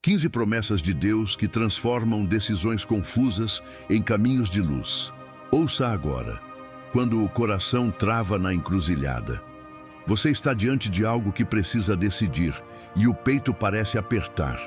15 promessas de Deus que transformam decisões confusas em caminhos de luz. Ouça agora. Quando o coração trava na encruzilhada, você está diante de algo que precisa decidir e o peito parece apertar.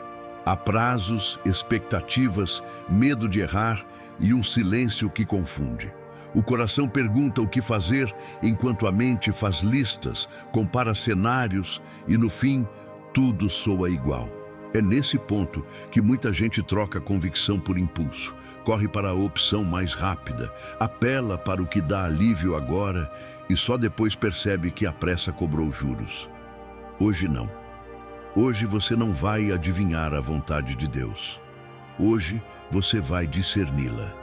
Há prazos, expectativas, medo de errar e um silêncio que confunde. O coração pergunta o que fazer enquanto a mente faz listas, compara cenários e, no fim, tudo soa igual. É nesse ponto que muita gente troca convicção por impulso, corre para a opção mais rápida, apela para o que dá alívio agora e só depois percebe que a pressa cobrou juros. Hoje não. Hoje você não vai adivinhar a vontade de Deus. Hoje você vai discerni-la.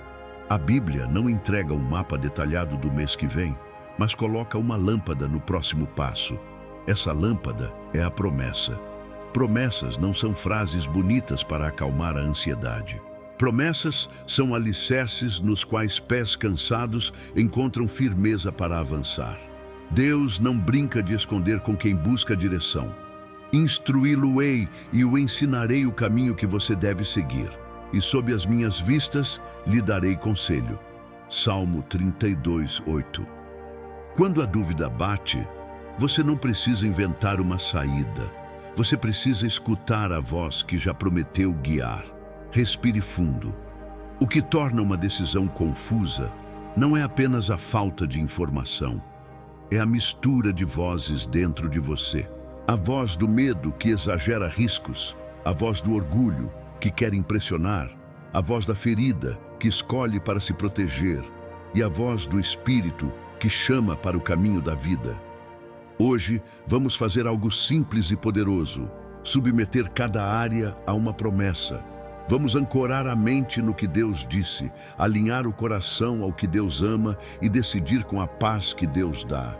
A Bíblia não entrega um mapa detalhado do mês que vem, mas coloca uma lâmpada no próximo passo. Essa lâmpada é a promessa. Promessas não são frases bonitas para acalmar a ansiedade. Promessas são alicerces nos quais pés cansados encontram firmeza para avançar. Deus não brinca de esconder com quem busca direção. Instruí-lo-ei e o ensinarei o caminho que você deve seguir, e sob as minhas vistas lhe darei conselho. Salmo 32:8. Quando a dúvida bate, você não precisa inventar uma saída. Você precisa escutar a voz que já prometeu guiar. Respire fundo. O que torna uma decisão confusa não é apenas a falta de informação, é a mistura de vozes dentro de você. A voz do medo que exagera riscos, a voz do orgulho que quer impressionar, a voz da ferida que escolhe para se proteger e a voz do espírito que chama para o caminho da vida. Hoje, vamos fazer algo simples e poderoso, submeter cada área a uma promessa. Vamos ancorar a mente no que Deus disse, alinhar o coração ao que Deus ama e decidir com a paz que Deus dá.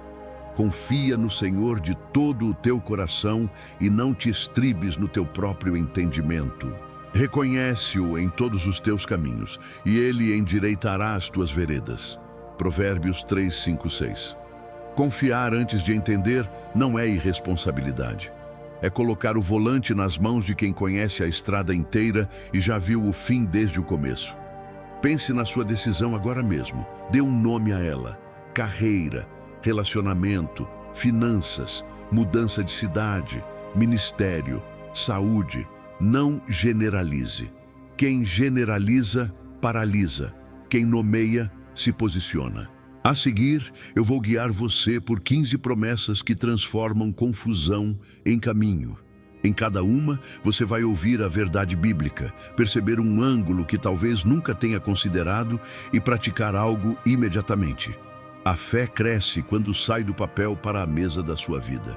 Confia no Senhor de todo o teu coração e não te estribes no teu próprio entendimento. Reconhece-o em todos os teus caminhos e Ele endireitará as tuas veredas. Provérbios 3, 5, 6. Confiar antes de entender não é irresponsabilidade. É colocar o volante nas mãos de quem conhece a estrada inteira e já viu o fim desde o começo. Pense na sua decisão agora mesmo. Dê um nome a ela. Carreira, relacionamento, finanças, mudança de cidade, ministério, saúde. Não generalize. Quem generaliza, paralisa. Quem nomeia, se posiciona. A seguir, eu vou guiar você por 15 promessas que transformam confusão em caminho. Em cada uma, você vai ouvir a verdade bíblica, perceber um ângulo que talvez nunca tenha considerado e praticar algo imediatamente. A fé cresce quando sai do papel para a mesa da sua vida.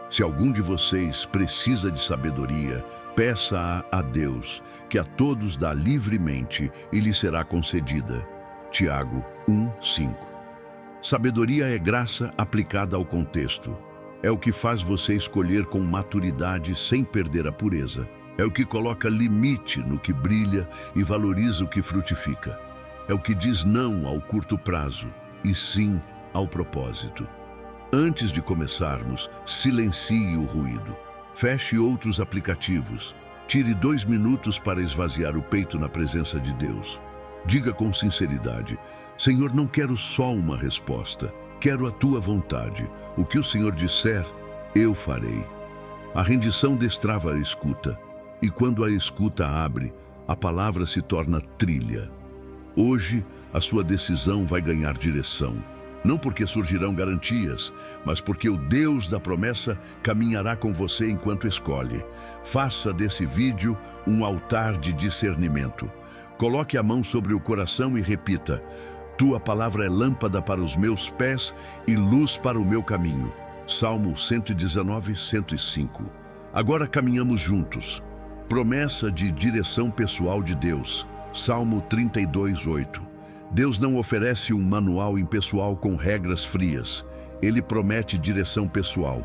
Se algum de vocês precisa de sabedoria, peça-a a Deus, que a todos dá livremente e lhe será concedida. Tiago 1:5. Sabedoria é graça aplicada ao contexto. É o que faz você escolher com maturidade sem perder a pureza. É o que coloca limite no que brilha e valoriza o que frutifica. É o que diz não ao curto prazo e sim ao propósito. Antes de começarmos, silencie o ruído. Feche outros aplicativos. Tire 2 minutos para esvaziar o peito na presença de Deus. Diga com sinceridade: Senhor, não quero só uma resposta, quero a tua vontade. O que o Senhor disser, eu farei. A rendição destrava a escuta, e quando a escuta abre, a palavra se torna trilha. Hoje, a sua decisão vai ganhar direção. Não porque surgirão garantias, mas porque o Deus da promessa caminhará com você enquanto escolhe. Faça desse vídeo um altar de discernimento. Coloque a mão sobre o coração e repita: tua palavra é lâmpada para os meus pés e luz para o meu caminho. Salmo 119, 105. Agora caminhamos juntos. Promessa de direção pessoal de Deus. Salmo 32, 8. Deus não oferece um manual impessoal com regras frias. Ele promete direção pessoal.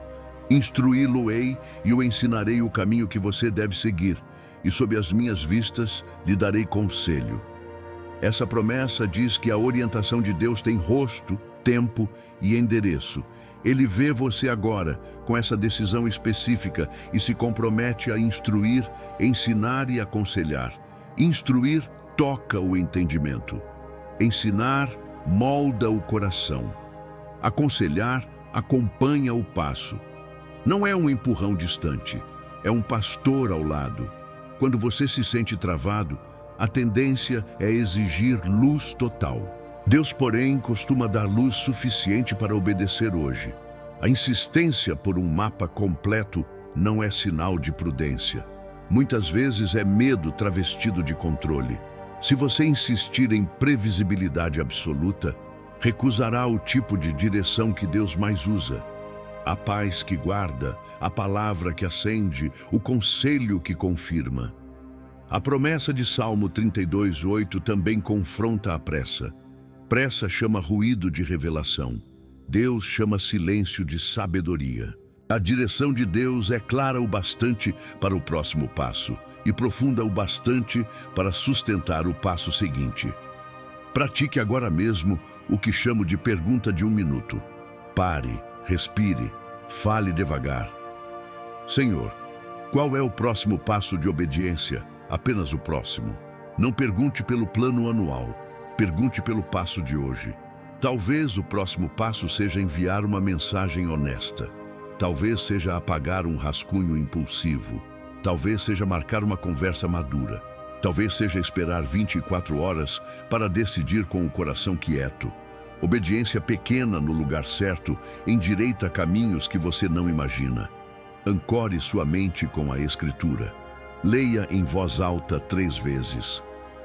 Instruí-lo-ei e o ensinarei o caminho que você deve seguir, e sob as minhas vistas lhe darei conselho. Essa promessa diz que a orientação de Deus tem rosto, tempo e endereço, Ele vê você agora com essa decisão específica e se compromete a instruir, ensinar e aconselhar. Instruir toca o entendimento. Ensinar molda o coração. Aconselhar acompanha o passo. Não é um empurrão distante, é um pastor ao lado. Quando você se sente travado, a tendência é exigir luz total. Deus, porém, costuma dar luz suficiente para obedecer hoje. A insistência por um mapa completo não é sinal de prudência. Muitas vezes é medo travestido de controle. Se você insistir em previsibilidade absoluta, recusará o tipo de direção que Deus mais usa. A paz que guarda, a palavra que acende, o conselho que confirma. A promessa de Salmo 32:8 também confronta a pressa. Pressa chama ruído de revelação. Deus chama silêncio de sabedoria. A direção de Deus é clara o bastante para o próximo passo e profunda o bastante para sustentar o passo seguinte. Pratique agora mesmo o que chamo de pergunta de 1 minuto. Pare, respire, fale devagar. Senhor, qual é o próximo passo de obediência? Apenas o próximo. Não pergunte pelo plano anual. Pergunte pelo passo de hoje. Talvez o próximo passo seja enviar uma mensagem honesta. Talvez seja apagar um rascunho impulsivo. Talvez seja marcar uma conversa madura. Talvez seja esperar 24 horas para decidir com o coração quieto. Obediência pequena no lugar certo endireita caminhos que você não imagina. Ancore sua mente com a Escritura. Leia em voz alta 3 vezes.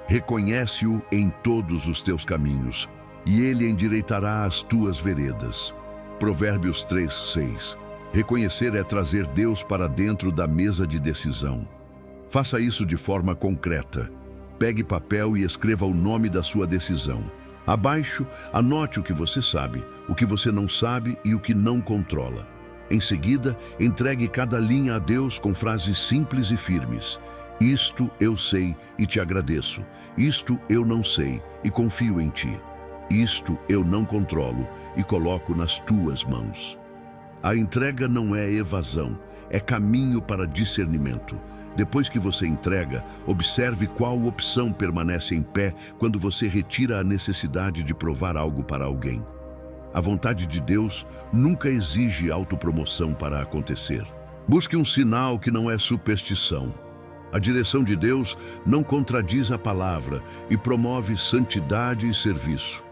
Reconhece-o em todos os teus caminhos, e ele endireitará as tuas veredas. Provérbios 3:6. Reconhecer é trazer Deus para dentro da mesa de decisão. Faça isso de forma concreta. Pegue papel e escreva o nome da sua decisão. Abaixo, anote o que você sabe, o que você não sabe e o que não controla. Em seguida, entregue cada linha a Deus com frases simples e firmes. Isto eu sei e te agradeço. Isto eu não sei e confio em ti. Isto eu não controlo e coloco nas tuas mãos. A entrega não é evasão, é caminho para discernimento. Depois que você entrega, observe qual opção permanece em pé quando você retira a necessidade de provar algo para alguém. A vontade de Deus nunca exige autopromoção para acontecer. Busque um sinal que não é superstição. A direção de Deus não contradiz a palavra e promove santidade e serviço.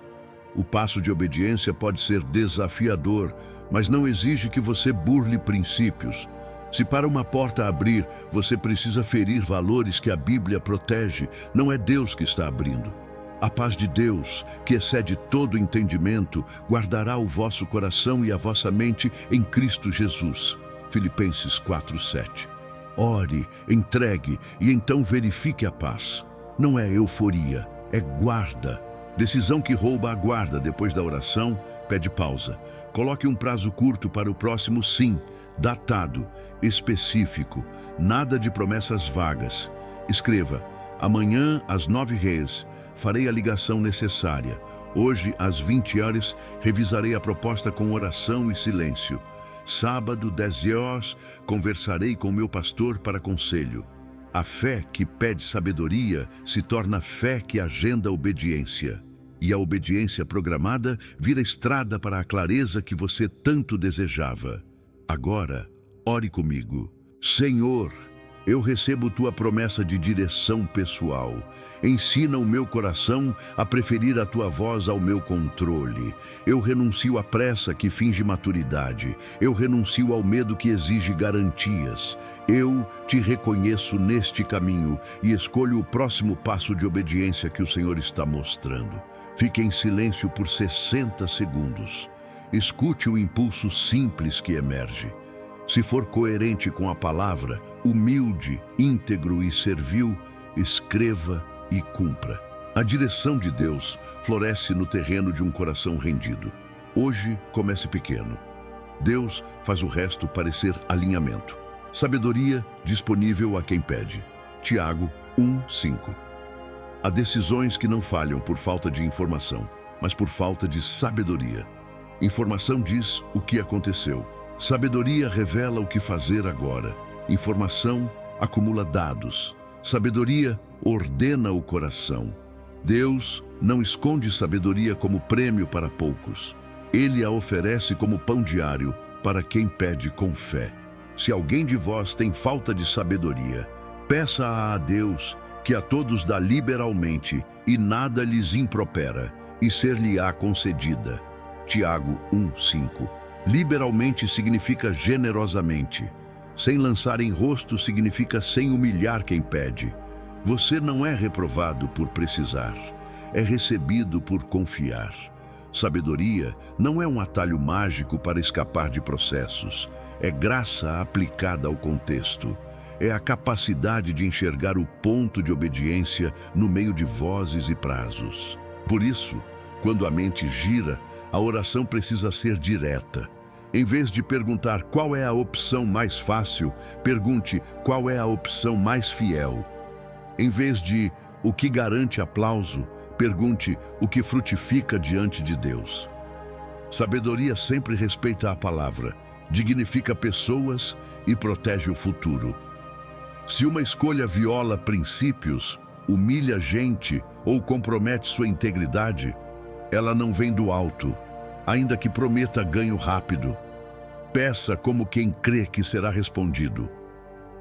O passo de obediência pode ser desafiador, mas não exige que você burle princípios. Se para uma porta abrir, você precisa ferir valores que a Bíblia protege, não é Deus que está abrindo. A paz de Deus, que excede todo entendimento, guardará o vosso coração e a vossa mente em Cristo Jesus. Filipenses 4:7. Ore, entregue e então verifique a paz. Não é euforia, é guarda. Decisão que rouba a guarda depois da oração, pede pausa. Coloque um prazo curto para o próximo sim, datado, específico, nada de promessas vagas. Escreva: amanhã às 9h farei a ligação necessária. Hoje às 20 horas revisarei a proposta com oração e silêncio. Sábado, 10 horas, conversarei com meu pastor para conselho. A fé que pede sabedoria se torna fé que agenda obediência. E a obediência programada vira estrada para a clareza que você tanto desejava. Agora, ore comigo. Senhor, eu recebo tua promessa de direção pessoal. Ensina o meu coração a preferir a tua voz ao meu controle. Eu renuncio à pressa que finge maturidade. Eu renuncio ao medo que exige garantias. Eu te reconheço neste caminho e escolho o próximo passo de obediência que o Senhor está mostrando. Fique em silêncio por 60 segundos. Escute o impulso simples que emerge. Se for coerente com a palavra, humilde, íntegro e servil, escreva e cumpra. A direção de Deus floresce no terreno de um coração rendido. Hoje, comece pequeno. Deus faz o resto parecer alinhamento. Sabedoria disponível a quem pede. Tiago 1:5. Há decisões que não falham por falta de informação, mas por falta de sabedoria. Informação diz o que aconteceu. Sabedoria revela o que fazer agora. Informação acumula dados. Sabedoria ordena o coração. Deus não esconde sabedoria como prêmio para poucos. Ele a oferece como pão diário para quem pede com fé. Se alguém de vós tem falta de sabedoria, peça-a a Deus, que a todos dá liberalmente e nada lhes impropera, e ser-lhe-á concedida. Tiago 1:5. Liberalmente significa generosamente. Sem lançar em rosto significa sem humilhar quem pede. Você não é reprovado por precisar, é recebido por confiar. Sabedoria não é um atalho mágico para escapar de processos, é graça aplicada ao contexto. É a capacidade de enxergar o ponto de obediência no meio de vozes e prazos. Por isso, quando a mente gira, a oração precisa ser direta. Em vez de perguntar qual é a opção mais fácil, pergunte qual é a opção mais fiel. Em vez de o que garante aplauso, pergunte o que frutifica diante de Deus. Sabedoria sempre respeita a palavra, dignifica pessoas e protege o futuro. Se uma escolha viola princípios, humilha gente ou compromete sua integridade, ela não vem do alto, ainda que prometa ganho rápido. Peça como quem crê que será respondido.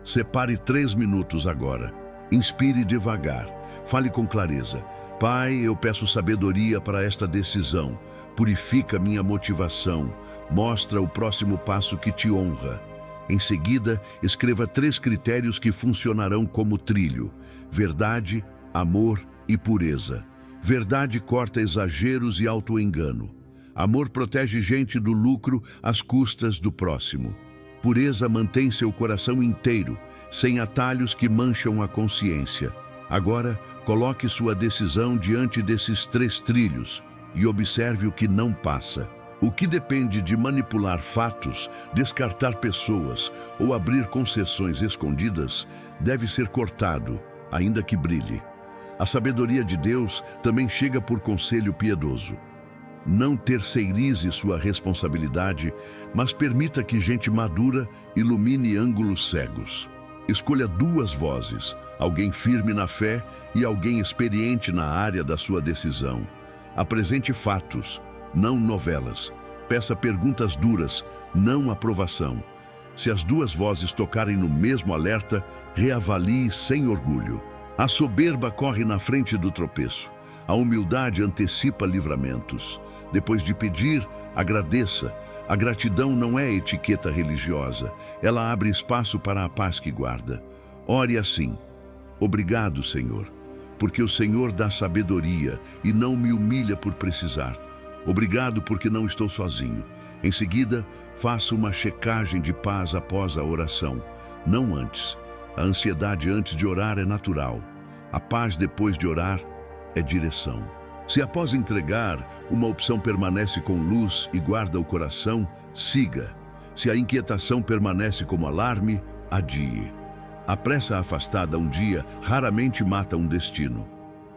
Separe 3 minutos agora. Inspire devagar. Fale com clareza. Pai, eu peço sabedoria para esta decisão. Purifica minha motivação. Mostra o próximo passo que te honra. Em seguida, escreva 3 critérios que funcionarão como trilho: verdade, amor e pureza. Verdade corta exageros e auto-engano. Amor protege gente do lucro às custas do próximo. Pureza mantém seu coração inteiro, sem atalhos que mancham a consciência. Agora, coloque sua decisão diante desses 3 trilhos e observe o que não passa. O que depende de manipular fatos, descartar pessoas ou abrir concessões escondidas deve ser cortado, ainda que brilhe. A sabedoria de Deus também chega por conselho piedoso. Não terceirize sua responsabilidade, mas permita que gente madura ilumine ângulos cegos. Escolha 2 vozes, alguém firme na fé e alguém experiente na área da sua decisão. Apresente fatos, não novelas. Peça perguntas duras, não aprovação. Se as 2 vozes tocarem no mesmo alerta, reavalie sem orgulho. A soberba corre na frente do tropeço. A humildade antecipa livramentos. Depois de pedir, agradeça. A gratidão não é etiqueta religiosa. Ela abre espaço para a paz que guarda. Ore assim: obrigado, Senhor, porque o Senhor dá sabedoria e não me humilha por precisar. Obrigado porque não estou sozinho. Em seguida, faça uma checagem de paz após a oração, não antes. A ansiedade antes de orar é natural. A paz depois de orar é direção. Se após entregar, uma opção permanece com luz e guarda o coração, siga. Se a inquietação permanece como alarme, adie. A pressa afastada um dia raramente mata um destino.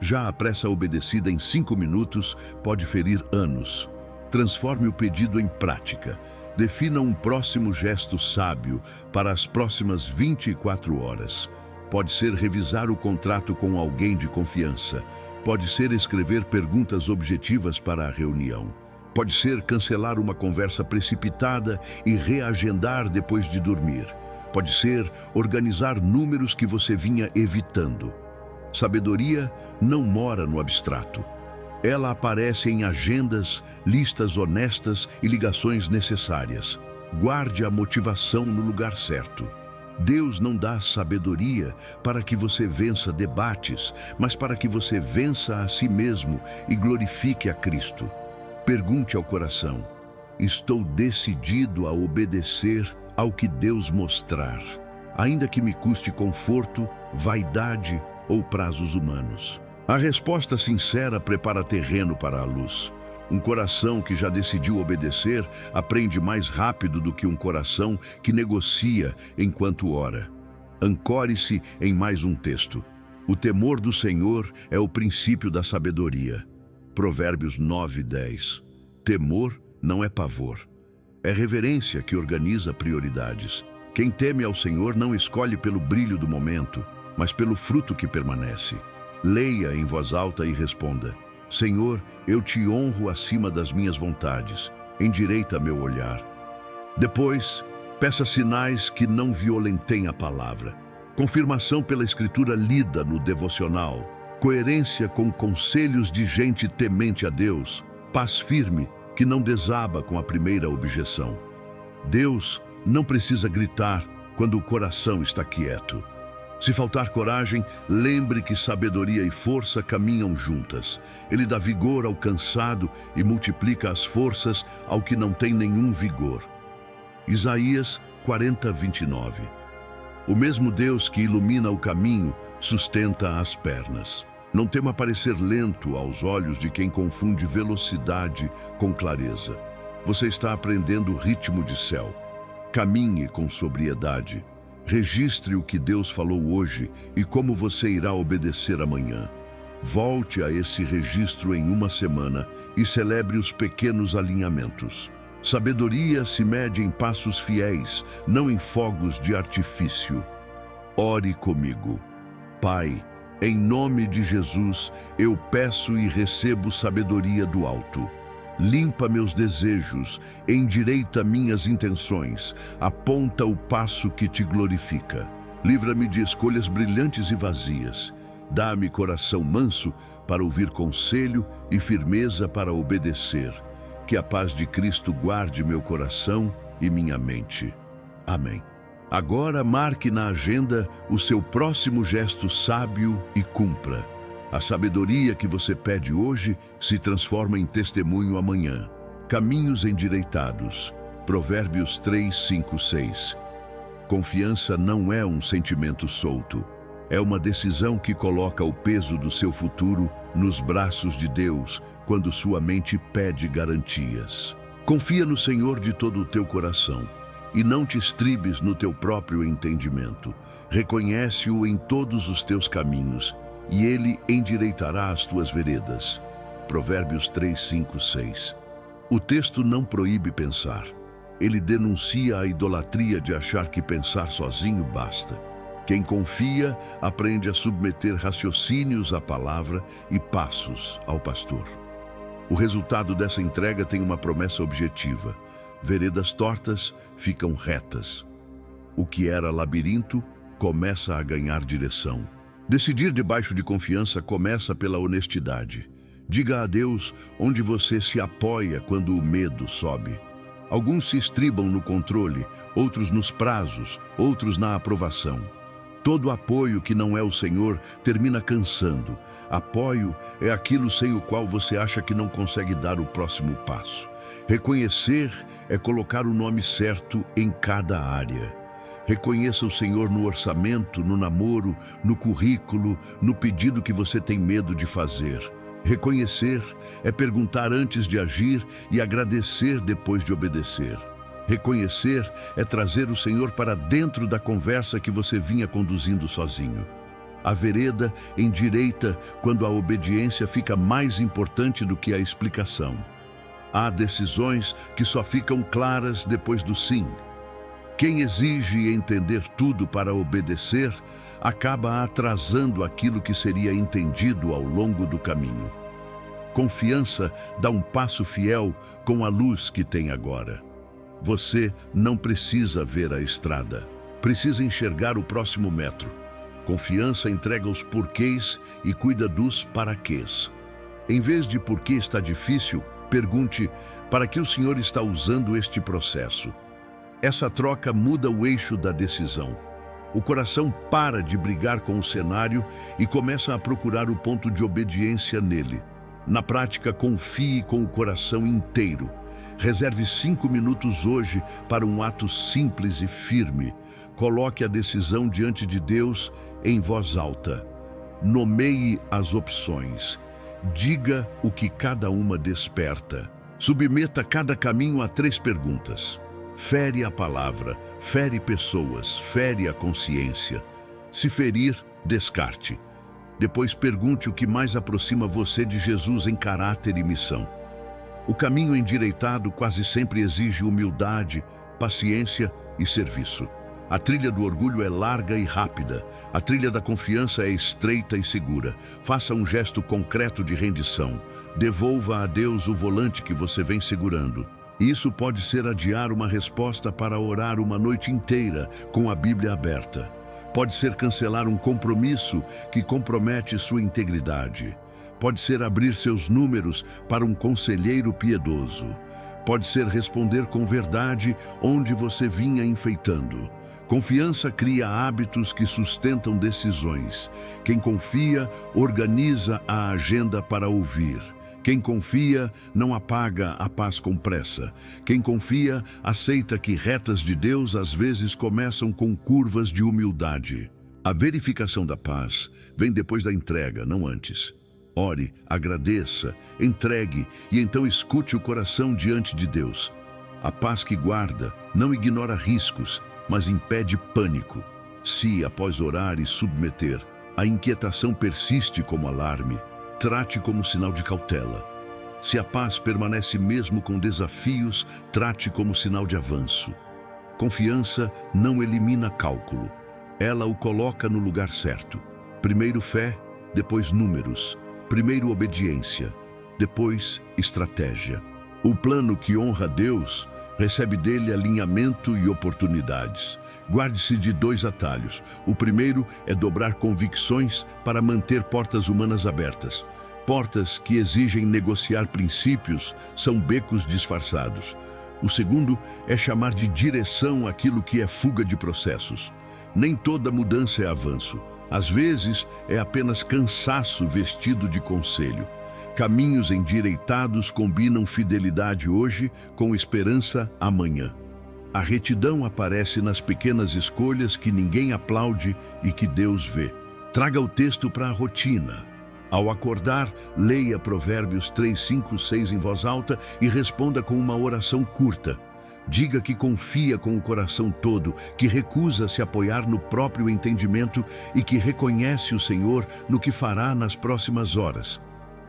Já a pressa obedecida em 5 minutos pode ferir anos. Transforme o pedido em prática. Defina um próximo gesto sábio para as próximas 24 horas. Pode ser revisar o contrato com alguém de confiança. Pode ser escrever perguntas objetivas para a reunião. Pode ser cancelar uma conversa precipitada e reagendar depois de dormir. Pode ser organizar números que você vinha evitando. Sabedoria não mora no abstrato. Ela aparece em agendas, listas honestas e ligações necessárias. Guarde a motivação no lugar certo. Deus não dá sabedoria para que você vença debates, mas para que você vença a si mesmo e glorifique a Cristo. Pergunte ao coração: estou decidido a obedecer ao que Deus mostrar, ainda que me custe conforto, vaidade ou prazos humanos? A resposta sincera prepara terreno para a luz. Um coração que já decidiu obedecer aprende mais rápido do que um coração que negocia enquanto ora. Ancore-se em mais um texto. O temor do Senhor é o princípio da sabedoria. Provérbios 9:10. Temor não é pavor. É reverência que organiza prioridades. Quem teme ao Senhor não escolhe pelo brilho do momento, mas pelo fruto que permanece. Leia em voz alta e responda: Senhor, eu te honro acima das minhas vontades. Endireita meu olhar. Depois, peça sinais que não violentem a palavra. Confirmação pela escritura lida no devocional. Coerência com conselhos de gente temente a Deus. Paz firme que não desaba com a primeira objeção. Deus não precisa gritar quando o coração está quieto. Se faltar coragem, lembre que sabedoria e força caminham juntas. Ele dá vigor ao cansado e multiplica as forças ao que não tem nenhum vigor. Isaías 40:29. O mesmo Deus que ilumina o caminho sustenta as pernas. Não tema parecer lento aos olhos de quem confunde velocidade com clareza. Você está aprendendo o ritmo de céu. Caminhe com sobriedade. Registre o que Deus falou hoje e como você irá obedecer amanhã. Volte a esse registro em uma semana e celebre os pequenos alinhamentos. Sabedoria se mede em passos fiéis, não em fogos de artifício. Ore comigo. Pai, em nome de Jesus, eu peço e recebo sabedoria do alto. Limpa meus desejos, endireita minhas intenções, aponta o passo que te glorifica. Livra-me de escolhas brilhantes e vazias. Dá-me coração manso para ouvir conselho e firmeza para obedecer. Que a paz de Cristo guarde meu coração e minha mente. Amém. Agora marque na agenda o seu próximo gesto sábio e cumpra. A sabedoria que você pede hoje se transforma em testemunho amanhã. Caminhos endireitados. Provérbios 3, 5, 6. Confiança não é um sentimento solto. É uma decisão que coloca o peso do seu futuro nos braços de Deus quando sua mente pede garantias. Confia no Senhor de todo o teu coração e não te estribes no teu próprio entendimento. Reconhece-o em todos os teus caminhos e ele endireitará as tuas veredas. Provérbios 3, 5, 6. O texto não proíbe pensar. Ele denuncia a idolatria de achar que pensar sozinho basta. Quem confia aprende a submeter raciocínios à palavra e passos ao pastor. O resultado dessa entrega tem uma promessa objetiva. Veredas tortas ficam retas. O que era labirinto começa a ganhar direção. Decidir debaixo de confiança começa pela honestidade. Diga a Deus onde você se apoia quando o medo sobe. Alguns se estribam no controle, outros nos prazos, outros na aprovação. Todo apoio que não é o Senhor termina cansando. Apoio é aquilo sem o qual você acha que não consegue dar o próximo passo. Reconhecer é colocar o nome certo em cada área. Reconheça o Senhor no orçamento, no namoro, no currículo, no pedido que você tem medo de fazer. Reconhecer é perguntar antes de agir e agradecer depois de obedecer. Reconhecer é trazer o Senhor para dentro da conversa que você vinha conduzindo sozinho. A vereda endireita quando a obediência fica mais importante do que a explicação. Há decisões que só ficam claras depois do sim. Quem exige entender tudo para obedecer, acaba atrasando aquilo que seria entendido ao longo do caminho. Confiança dá um passo fiel com a luz que tem agora. Você não precisa ver a estrada, precisa enxergar o próximo metro. Confiança entrega os porquês e cuida dos paraquês. Em vez de por que está difícil, pergunte: para que o Senhor está usando este processo? Essa troca muda o eixo da decisão. O coração para de brigar com o cenário e começa a procurar o ponto de obediência nele. Na prática, confie com o coração inteiro. Reserve 5 minutos hoje para um ato simples e firme. Coloque a decisão diante de Deus em voz alta. Nomeie as opções. Diga o que cada uma desperta. Submeta cada caminho a 3 perguntas. Fere a palavra, fere pessoas, fere a consciência. Se ferir, descarte. Depois pergunte o que mais aproxima você de Jesus em caráter e missão. O caminho endireitado quase sempre exige humildade, paciência e serviço. A trilha do orgulho é larga e rápida. A trilha da confiança é estreita e segura. Faça um gesto concreto de rendição. Devolva a Deus o volante que você vem segurando. Isso pode ser adiar uma resposta para orar uma noite inteira com a Bíblia aberta. Pode ser cancelar um compromisso que compromete sua integridade. Pode ser abrir seus números para um conselheiro piedoso. Pode ser responder com verdade onde você vinha enfeitando. Confiança cria hábitos que sustentam decisões. Quem confia, organiza a agenda para ouvir. Quem confia, não apaga a paz com pressa. Quem confia, aceita que retas de Deus às vezes começam com curvas de humildade. A verificação da paz vem depois da entrega, não antes. Ore, agradeça, entregue e então escute o coração diante de Deus. A paz que guarda não ignora riscos, mas impede pânico. Se, após orar e submeter, a inquietação persiste como alarme, trate como sinal de cautela. Se a paz permanece mesmo com desafios, trate como sinal de avanço. Confiança não elimina cálculo. Ela o coloca no lugar certo. Primeiro fé, depois números. Primeiro obediência, depois estratégia. O plano que honra Deus recebe dele alinhamento e oportunidades. Guarde-se de 2 atalhos. O primeiro é dobrar convicções para manter portas humanas abertas. Portas que exigem negociar princípios são becos disfarçados. O segundo é chamar de direção aquilo que é fuga de processos. Nem toda mudança é avanço. Às vezes, é apenas cansaço vestido de conselho. Caminhos endireitados combinam fidelidade hoje com esperança amanhã. A retidão aparece nas pequenas escolhas que ninguém aplaude e que Deus vê. Traga o texto para a rotina. Ao acordar, leia Provérbios 3, 5, 6 em voz alta e responda com uma oração curta. Diga que confia com o coração todo, que recusa se apoiar no próprio entendimento e que reconhece o Senhor no que fará nas próximas horas.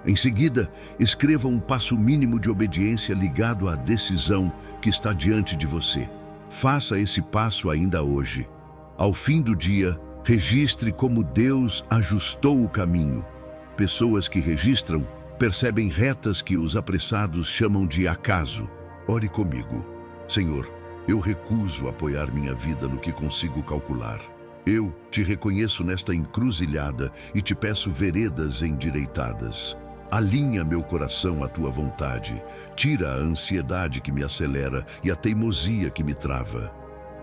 Em seguida, escreva um passo mínimo de obediência ligado à decisão que está diante de você. Faça esse passo ainda hoje. Ao fim do dia, registre como Deus ajustou o caminho. Pessoas que registram percebem retas que os apressados chamam de acaso. Ore comigo. Senhor, eu recuso apoiar minha vida no que consigo calcular. Eu te reconheço nesta encruzilhada e te peço veredas endireitadas. Alinha meu coração à tua vontade. Tira a ansiedade que me acelera e a teimosia que me trava.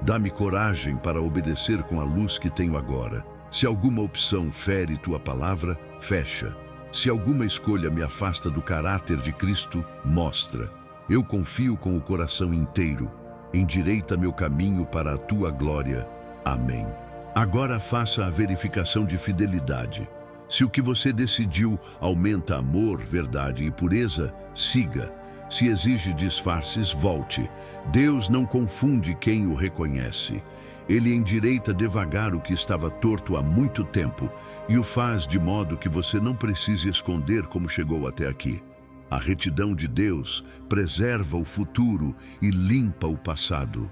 Dá-me coragem para obedecer com a luz que tenho agora. Se alguma opção fere tua palavra, fecha. Se alguma escolha me afasta do caráter de Cristo, mostra. Eu confio com o coração inteiro. Endireita meu caminho para a tua glória. Amém. Agora faça a verificação de fidelidade. Se o que você decidiu aumenta amor, verdade e pureza, siga. Se exige disfarces, volte. Deus não confunde quem o reconhece. Ele endireita devagar o que estava torto há muito tempo e o faz de modo que você não precise esconder como chegou até aqui. A retidão de Deus preserva o futuro e limpa o passado.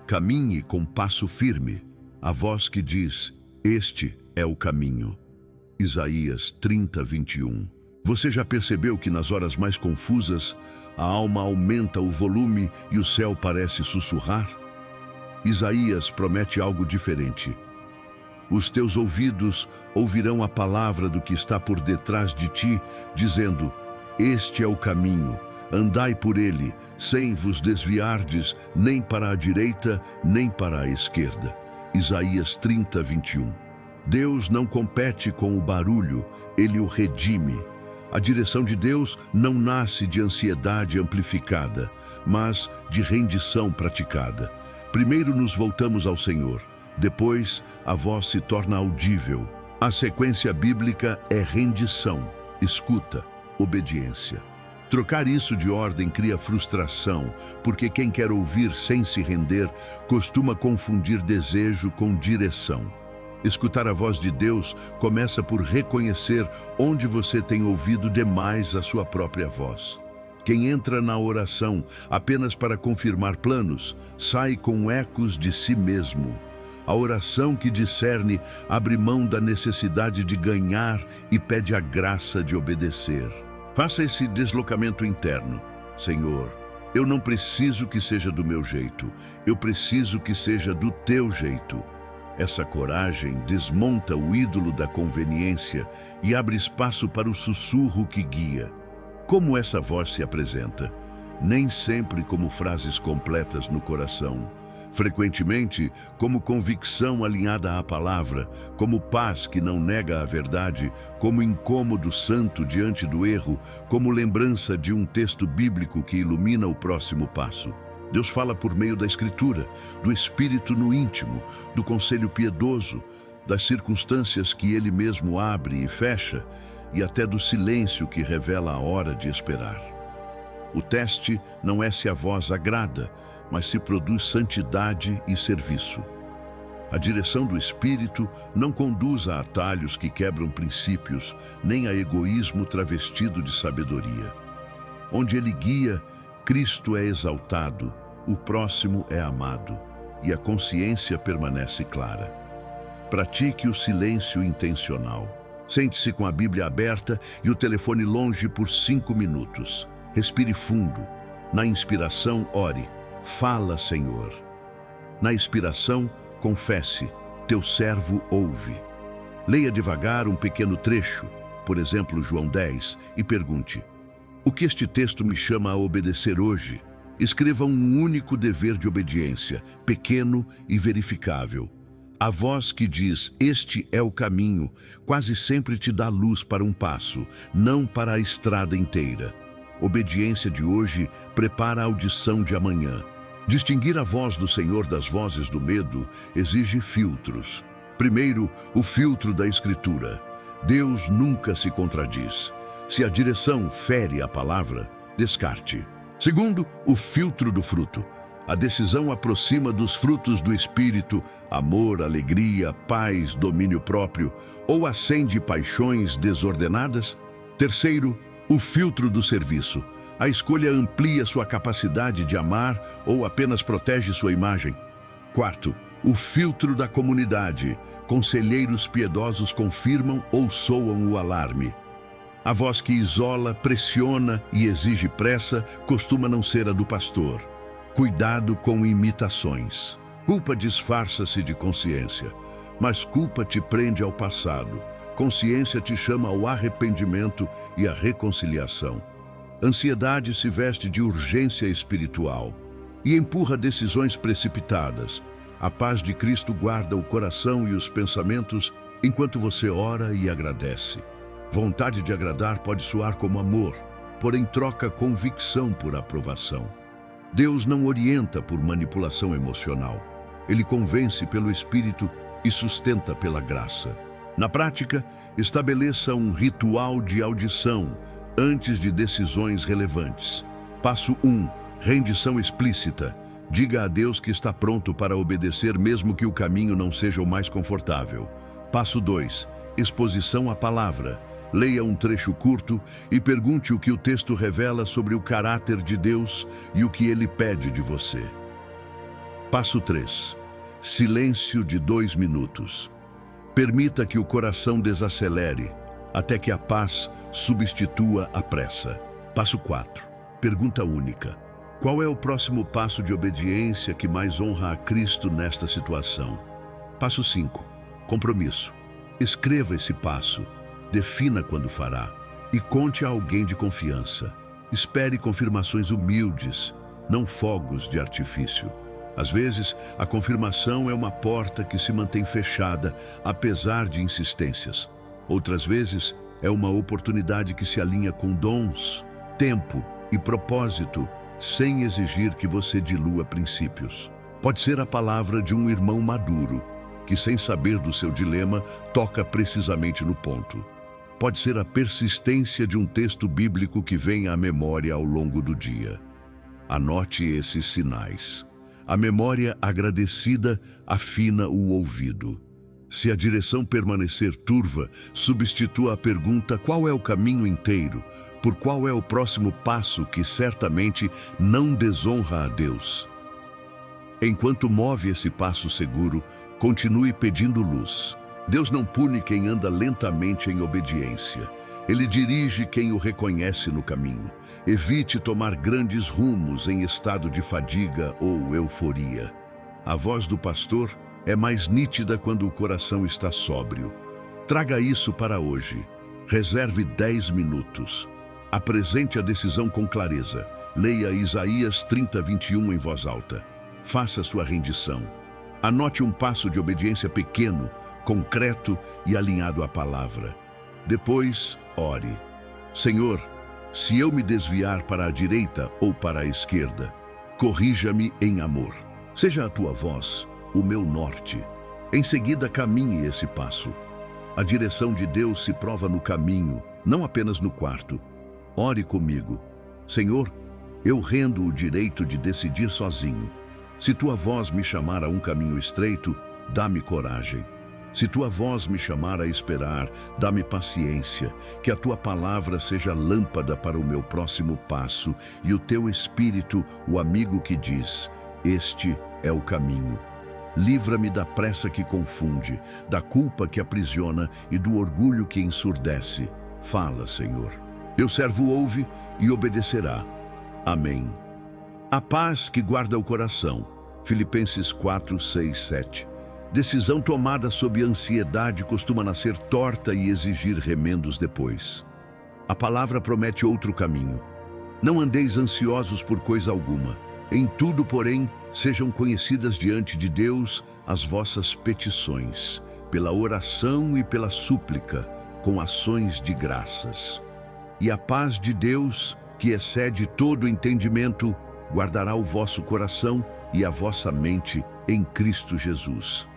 Caminhe com passo firme. A voz que diz, este é o caminho. Isaías 30, 21. Você já percebeu que nas horas mais confusas, a alma aumenta o volume e o céu parece sussurrar? Isaías promete algo diferente. Os teus ouvidos ouvirão a palavra do que está por detrás de ti, dizendo, este é o caminho, andai por ele, sem vos desviardes nem para a direita, nem para a esquerda. Isaías 30, 21. Deus não compete com o barulho, ele o redime. A direção de Deus não nasce de ansiedade amplificada, mas de rendição praticada. Primeiro nos voltamos ao Senhor, depois a voz se torna audível. A sequência bíblica é rendição, escuta, obediência. Trocar isso de ordem cria frustração, porque quem quer ouvir sem se render costuma confundir desejo com direção. Escutar a voz de Deus começa por reconhecer onde você tem ouvido demais a sua própria voz. Quem entra na oração apenas para confirmar planos, sai com ecos de si mesmo. A oração que discerne abre mão da necessidade de ganhar e pede a graça de obedecer. Faça esse deslocamento interno. Senhor, eu não preciso que seja do meu jeito, eu preciso que seja do teu jeito. Essa coragem desmonta o ídolo da conveniência e abre espaço para o sussurro que guia. Como essa voz se apresenta? Nem sempre como frases completas no coração. Frequentemente, como convicção alinhada à palavra, como paz que não nega a verdade, como incômodo santo diante do erro, como lembrança de um texto bíblico que ilumina o próximo passo. Deus fala por meio da Escritura, do Espírito no íntimo, do conselho piedoso, das circunstâncias que Ele mesmo abre e fecha, e até do silêncio que revela a hora de esperar. O teste não é se a voz agrada, mas se produz santidade e serviço. A direção do Espírito não conduz a atalhos que quebram princípios, nem a egoísmo travestido de sabedoria. Onde Ele guia, Cristo é exaltado, o próximo é amado, e a consciência permanece clara. Pratique o silêncio intencional. Sente-se com a Bíblia aberta e o telefone longe por 5 minutos. Respire fundo. Na inspiração, ore. Fala, Senhor. Na expiração, confesse. Teu servo ouve. Leia devagar um pequeno trecho, por exemplo, João 10, e pergunte: o que este texto me chama a obedecer hoje? Escreva um único dever de obediência, pequeno e verificável. A voz que diz, este é o caminho, quase sempre te dá luz para um passo, não para a estrada inteira. Obediência de hoje prepara a audição de amanhã. Distinguir a voz do Senhor das vozes do medo exige filtros. Primeiro, o filtro da Escritura. Deus nunca se contradiz. Se a direção fere a palavra, descarte. Segundo, o filtro do fruto. A decisão aproxima dos frutos do Espírito, amor, alegria, paz, domínio próprio, ou acende paixões desordenadas? Terceiro, o filtro do serviço. A escolha amplia sua capacidade de amar ou apenas protege sua imagem. Quarto, o filtro da comunidade. Conselheiros piedosos confirmam ou soam o alarme. A voz que isola, pressiona e exige pressa costuma não ser a do pastor. Cuidado com imitações. Culpa disfarça-se de consciência, mas culpa te prende ao passado. Consciência te chama ao arrependimento e à reconciliação. Ansiedade se veste de urgência espiritual e empurra decisões precipitadas. A paz de Cristo guarda o coração e os pensamentos enquanto você ora e agradece. Vontade de agradar pode soar como amor, porém troca convicção por aprovação. Deus não orienta por manipulação emocional. Ele convence pelo Espírito e sustenta pela graça. Na prática, estabeleça um ritual de audição antes de decisões relevantes. Passo 1. Rendição explícita. Diga a Deus que está pronto para obedecer mesmo que o caminho não seja o mais confortável. Passo 2. Exposição à palavra. Leia um trecho curto e pergunte o que o texto revela sobre o caráter de Deus e o que Ele pede de você. Passo 3. Silêncio de 2 minutos. Permita que o coração desacelere, até que a paz substitua a pressa. Passo 4. Pergunta única. Qual é o próximo passo de obediência que mais honra a Cristo nesta situação? Passo 5. Compromisso. Escreva esse passo. Defina quando fará e conte a alguém de confiança. Espere confirmações humildes, não fogos de artifício. Às vezes, a confirmação é uma porta que se mantém fechada, apesar de insistências. Outras vezes, é uma oportunidade que se alinha com dons, tempo e propósito, sem exigir que você dilua princípios. Pode ser a palavra de um irmão maduro, que sem saber do seu dilema, toca precisamente no ponto. Pode ser a persistência de um texto bíblico que vem à memória ao longo do dia. Anote esses sinais. A memória agradecida afina o ouvido. Se a direção permanecer turva, substitua a pergunta qual é o caminho inteiro, por qual é o próximo passo que certamente não desonra a Deus. Enquanto move esse passo seguro, continue pedindo luz. Deus não pune quem anda lentamente em obediência. Ele dirige quem o reconhece no caminho. Evite tomar grandes rumos em estado de fadiga ou euforia. A voz do pastor é mais nítida quando o coração está sóbrio. Traga isso para hoje. Reserve 10 minutos. Apresente a decisão com clareza. Leia Isaías 30:21 em voz alta. Faça sua rendição. Anote um passo de obediência pequeno, concreto e alinhado à palavra. Depois, ore. Senhor, se eu me desviar para a direita ou para a esquerda, corrija-me em amor. Seja a tua voz o meu norte. Em seguida, caminhe esse passo. A direção de Deus se prova no caminho, não apenas no quarto. Ore comigo. Senhor, eu rendo o direito de decidir sozinho. Se tua voz me chamar a um caminho estreito, dá-me coragem. Se tua voz me chamar a esperar, dá-me paciência. Que a tua palavra seja lâmpada para o meu próximo passo e o teu espírito, o amigo que diz: este é o caminho. Livra-me da pressa que confunde, da culpa que aprisiona e do orgulho que ensurdece. Fala, Senhor. Teu servo ouve e obedecerá. Amém. A paz que guarda o coração. Filipenses 4, 6, 7. Decisão tomada sob ansiedade costuma nascer torta e exigir remendos depois. A palavra promete outro caminho. Não andeis ansiosos por coisa alguma. Em tudo, porém, sejam conhecidas diante de Deus as vossas petições, pela oração e pela súplica, com ações de graças. E a paz de Deus, que excede todo entendimento, guardará o vosso coração e a vossa mente em Cristo Jesus.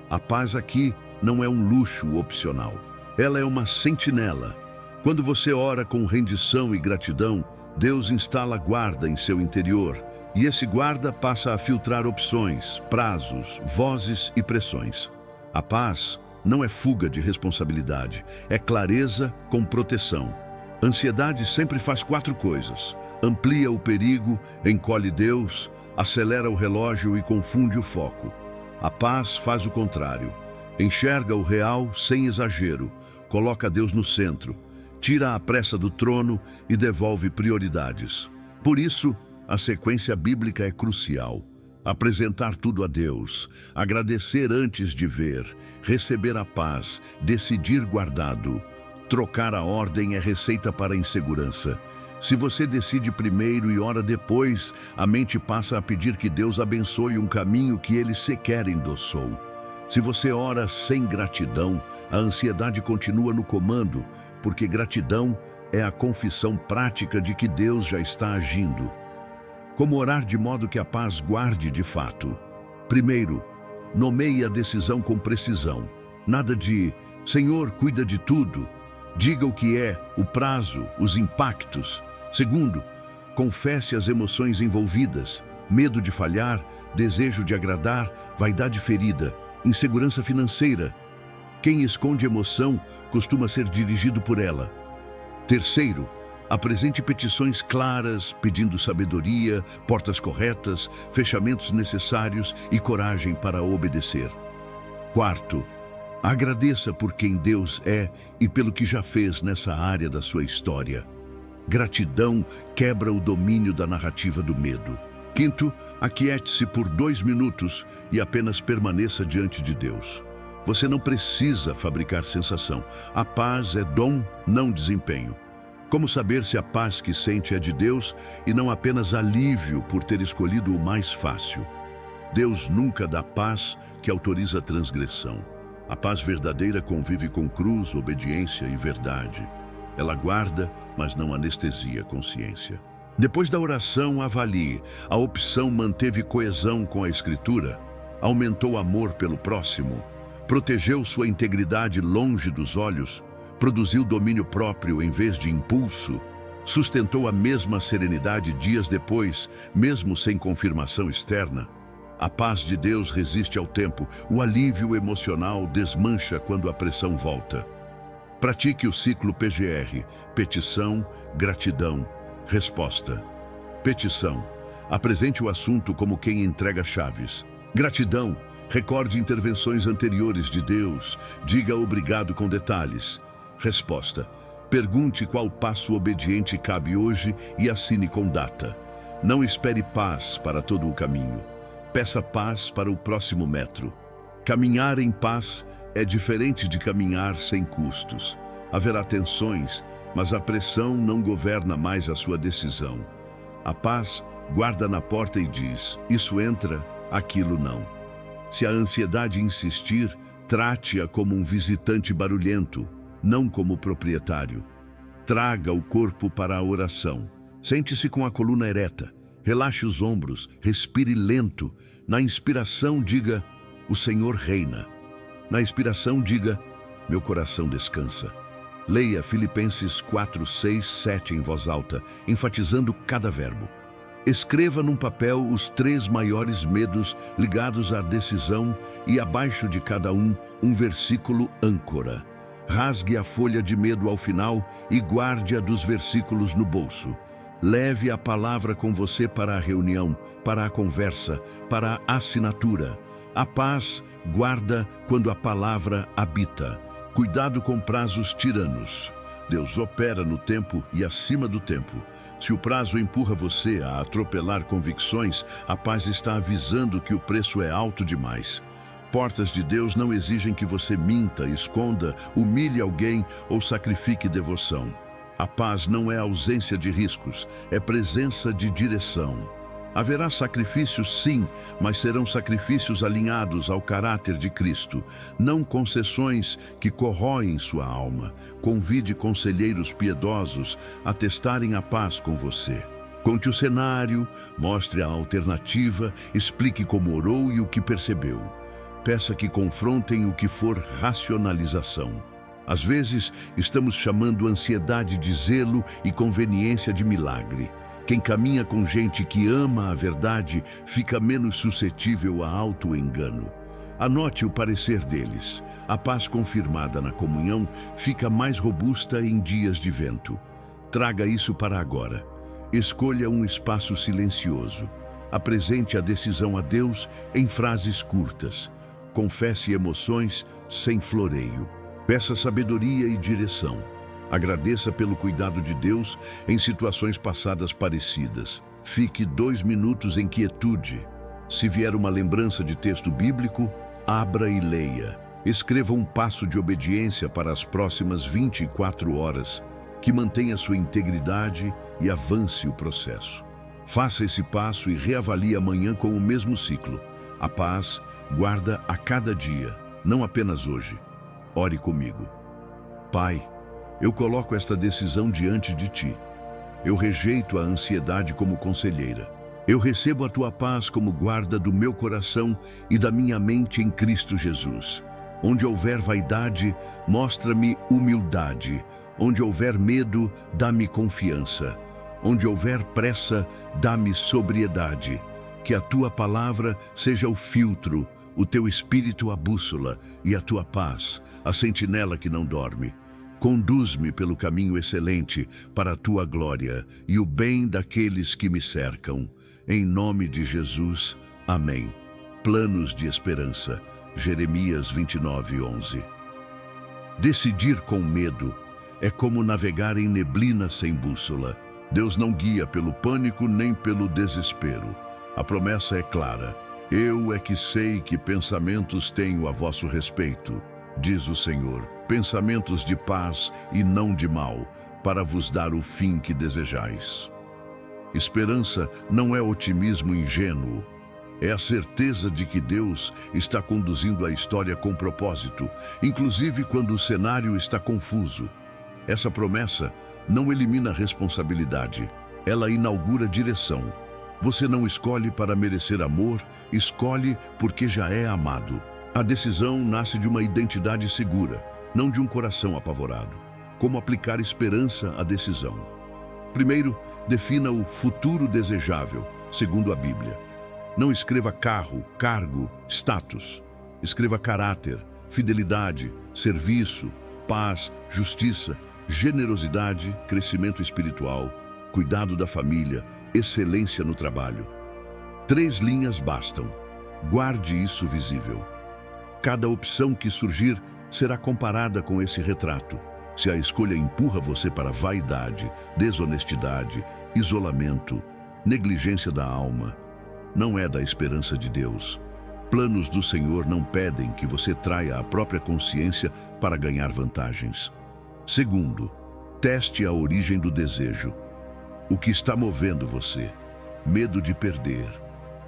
A paz aqui não é um luxo opcional. Ela é uma sentinela. Quando você ora com rendição e gratidão, Deus instala guarda em seu interior, e esse guarda passa a filtrar opções, prazos, vozes e pressões. A paz não é fuga de responsabilidade, é clareza com proteção. Ansiedade sempre faz 4 coisas: amplia o perigo, encolhe Deus, acelera o relógio e confunde o foco. A paz faz o contrário. Enxerga o real sem exagero, coloca Deus no centro, tira a pressa do trono e devolve prioridades. Por isso, a sequência bíblica é crucial. Apresentar tudo a Deus, agradecer antes de ver, receber a paz, decidir guardado. Trocar a ordem é receita para a insegurança. Se você decide primeiro e ora depois, a mente passa a pedir que Deus abençoe um caminho que ele sequer endossou. Se você ora sem gratidão, a ansiedade continua no comando, porque gratidão é a confissão prática de que Deus já está agindo. Como orar de modo que a paz guarde de fato? Primeiro, nomeie a decisão com precisão. Nada de "Senhor, cuida de tudo". Diga o que é, o prazo, os impactos. Segundo, confesse as emoções envolvidas: medo de falhar, desejo de agradar, vaidade ferida, insegurança financeira. Quem esconde emoção costuma ser dirigido por ela. Terceiro, apresente petições claras, pedindo sabedoria, portas corretas, fechamentos necessários e coragem para obedecer. Quarto, agradeça por quem Deus é e pelo que já fez nessa área da sua história. Gratidão quebra o domínio da narrativa do medo. Quinto, aquiete-se por 2 minutos e apenas permaneça diante de Deus. Você não precisa fabricar sensação. A paz é dom, não desempenho. Como saber se a paz que sente é de Deus e não apenas alívio por ter escolhido o mais fácil? Deus nunca dá paz que autoriza a transgressão. A paz verdadeira convive com cruz, obediência e verdade. Ela guarda, mas não anestesia a consciência. Depois da oração, avalie. A opção manteve coesão com a Escritura? Aumentou amor pelo próximo? Protegeu sua integridade longe dos olhos? Produziu domínio próprio em vez de impulso? Sustentou a mesma serenidade dias depois, mesmo sem confirmação externa? A paz de Deus resiste ao tempo. O alívio emocional desmancha quando a pressão volta. Pratique o ciclo PGR: petição, gratidão, resposta. Petição: apresente o assunto como quem entrega chaves. Gratidão: recorde intervenções anteriores de Deus. Diga obrigado com detalhes. Resposta: pergunte qual passo obediente cabe hoje e assine com data. Não espere paz para todo o caminho. Peça paz para o próximo metro. Caminhar em paz é diferente de caminhar sem custos. Haverá tensões, mas a pressão não governa mais a sua decisão. A paz guarda na porta e diz: isso entra, aquilo não. Se a ansiedade insistir, trate-a como um visitante barulhento, não como proprietário. Traga o corpo para a oração. Sente-se com a coluna ereta. Relaxe os ombros, respire lento. Na inspiração, diga: o Senhor reina. Na expiração, diga: meu coração descansa. Leia Filipenses 4, 6, 7 em voz alta, enfatizando cada verbo. Escreva num papel os 3 maiores medos ligados à decisão e abaixo de cada um versículo âncora. Rasgue a folha de medo ao final e guarde-a dos versículos no bolso. Leve a palavra com você para a reunião, para a conversa, para a assinatura. A paz guarda quando a palavra habita. Cuidado com prazos tiranos. Deus opera no tempo e acima do tempo. Se o prazo empurra você a atropelar convicções, a paz está avisando que o preço é alto demais. Portas de Deus não exigem que você minta, esconda, humilhe alguém ou sacrifique devoção. A paz não é ausência de riscos, é presença de direção. Haverá sacrifícios, sim, mas serão sacrifícios alinhados ao caráter de Cristo, não concessões que corroem sua alma. Convide conselheiros piedosos a testarem a paz com você. Conte o cenário, mostre a alternativa, explique como orou e o que percebeu. Peça que confrontem o que for racionalização. Às vezes, estamos chamando ansiedade de zelo e conveniência de milagre. Quem caminha com gente que ama a verdade fica menos suscetível a auto-engano. Anote o parecer deles. A paz confirmada na comunhão fica mais robusta em dias de vento. Traga isso para agora. Escolha um espaço silencioso. Apresente a decisão a Deus em frases curtas. Confesse emoções sem floreio. Peça sabedoria e direção. Agradeça pelo cuidado de Deus em situações passadas parecidas. Fique 2 minutos em quietude. Se vier uma lembrança de texto bíblico, abra e leia. Escreva um passo de obediência para as próximas 24 horas, que mantenha sua integridade e avance o processo. Faça esse passo e reavalie amanhã com o mesmo ciclo. A paz guarda a cada dia, não apenas hoje. Ore comigo. Pai, eu coloco esta decisão diante de Ti. Eu rejeito a ansiedade como conselheira. Eu recebo a Tua paz como guarda do meu coração e da minha mente em Cristo Jesus. Onde houver vaidade, mostra-me humildade. Onde houver medo, dá-me confiança. Onde houver pressa, dá-me sobriedade. Que a Tua palavra seja o filtro, o Teu Espírito a bússola e a Tua paz, a sentinela que não dorme. Conduz-me pelo caminho excelente para a Tua glória e o bem daqueles que me cercam. Em nome de Jesus, amém. Planos de esperança. Jeremias 29:11. Decidir com medo é como navegar em neblina sem bússola. Deus não guia pelo pânico nem pelo desespero. A promessa é clara. Eu é que sei que pensamentos tenho a vosso respeito, diz o Senhor, pensamentos de paz e não de mal, para vos dar o fim que desejais. Esperança não é otimismo ingênuo, é a certeza de que Deus está conduzindo a história com propósito, inclusive quando o cenário está confuso. Essa promessa não elimina responsabilidade, ela inaugura direção. Você não escolhe para merecer amor, escolhe porque já é amado. A decisão nasce de uma identidade segura, não de um coração apavorado. Como aplicar esperança à decisão? Primeiro, defina o futuro desejável, segundo a Bíblia. Não escreva carro, cargo, status. Escreva caráter, fidelidade, serviço, paz, justiça, generosidade, crescimento espiritual, cuidado da família, excelência no trabalho. 3 linhas bastam. Guarde isso visível. Cada opção que surgir será comparada com esse retrato. Se a escolha empurra você para vaidade, desonestidade, isolamento, negligência da alma, não é da esperança de Deus. Planos do Senhor não pedem que você traia a própria consciência para ganhar vantagens. Segundo, teste a origem do desejo. O que está movendo você? Medo de perder,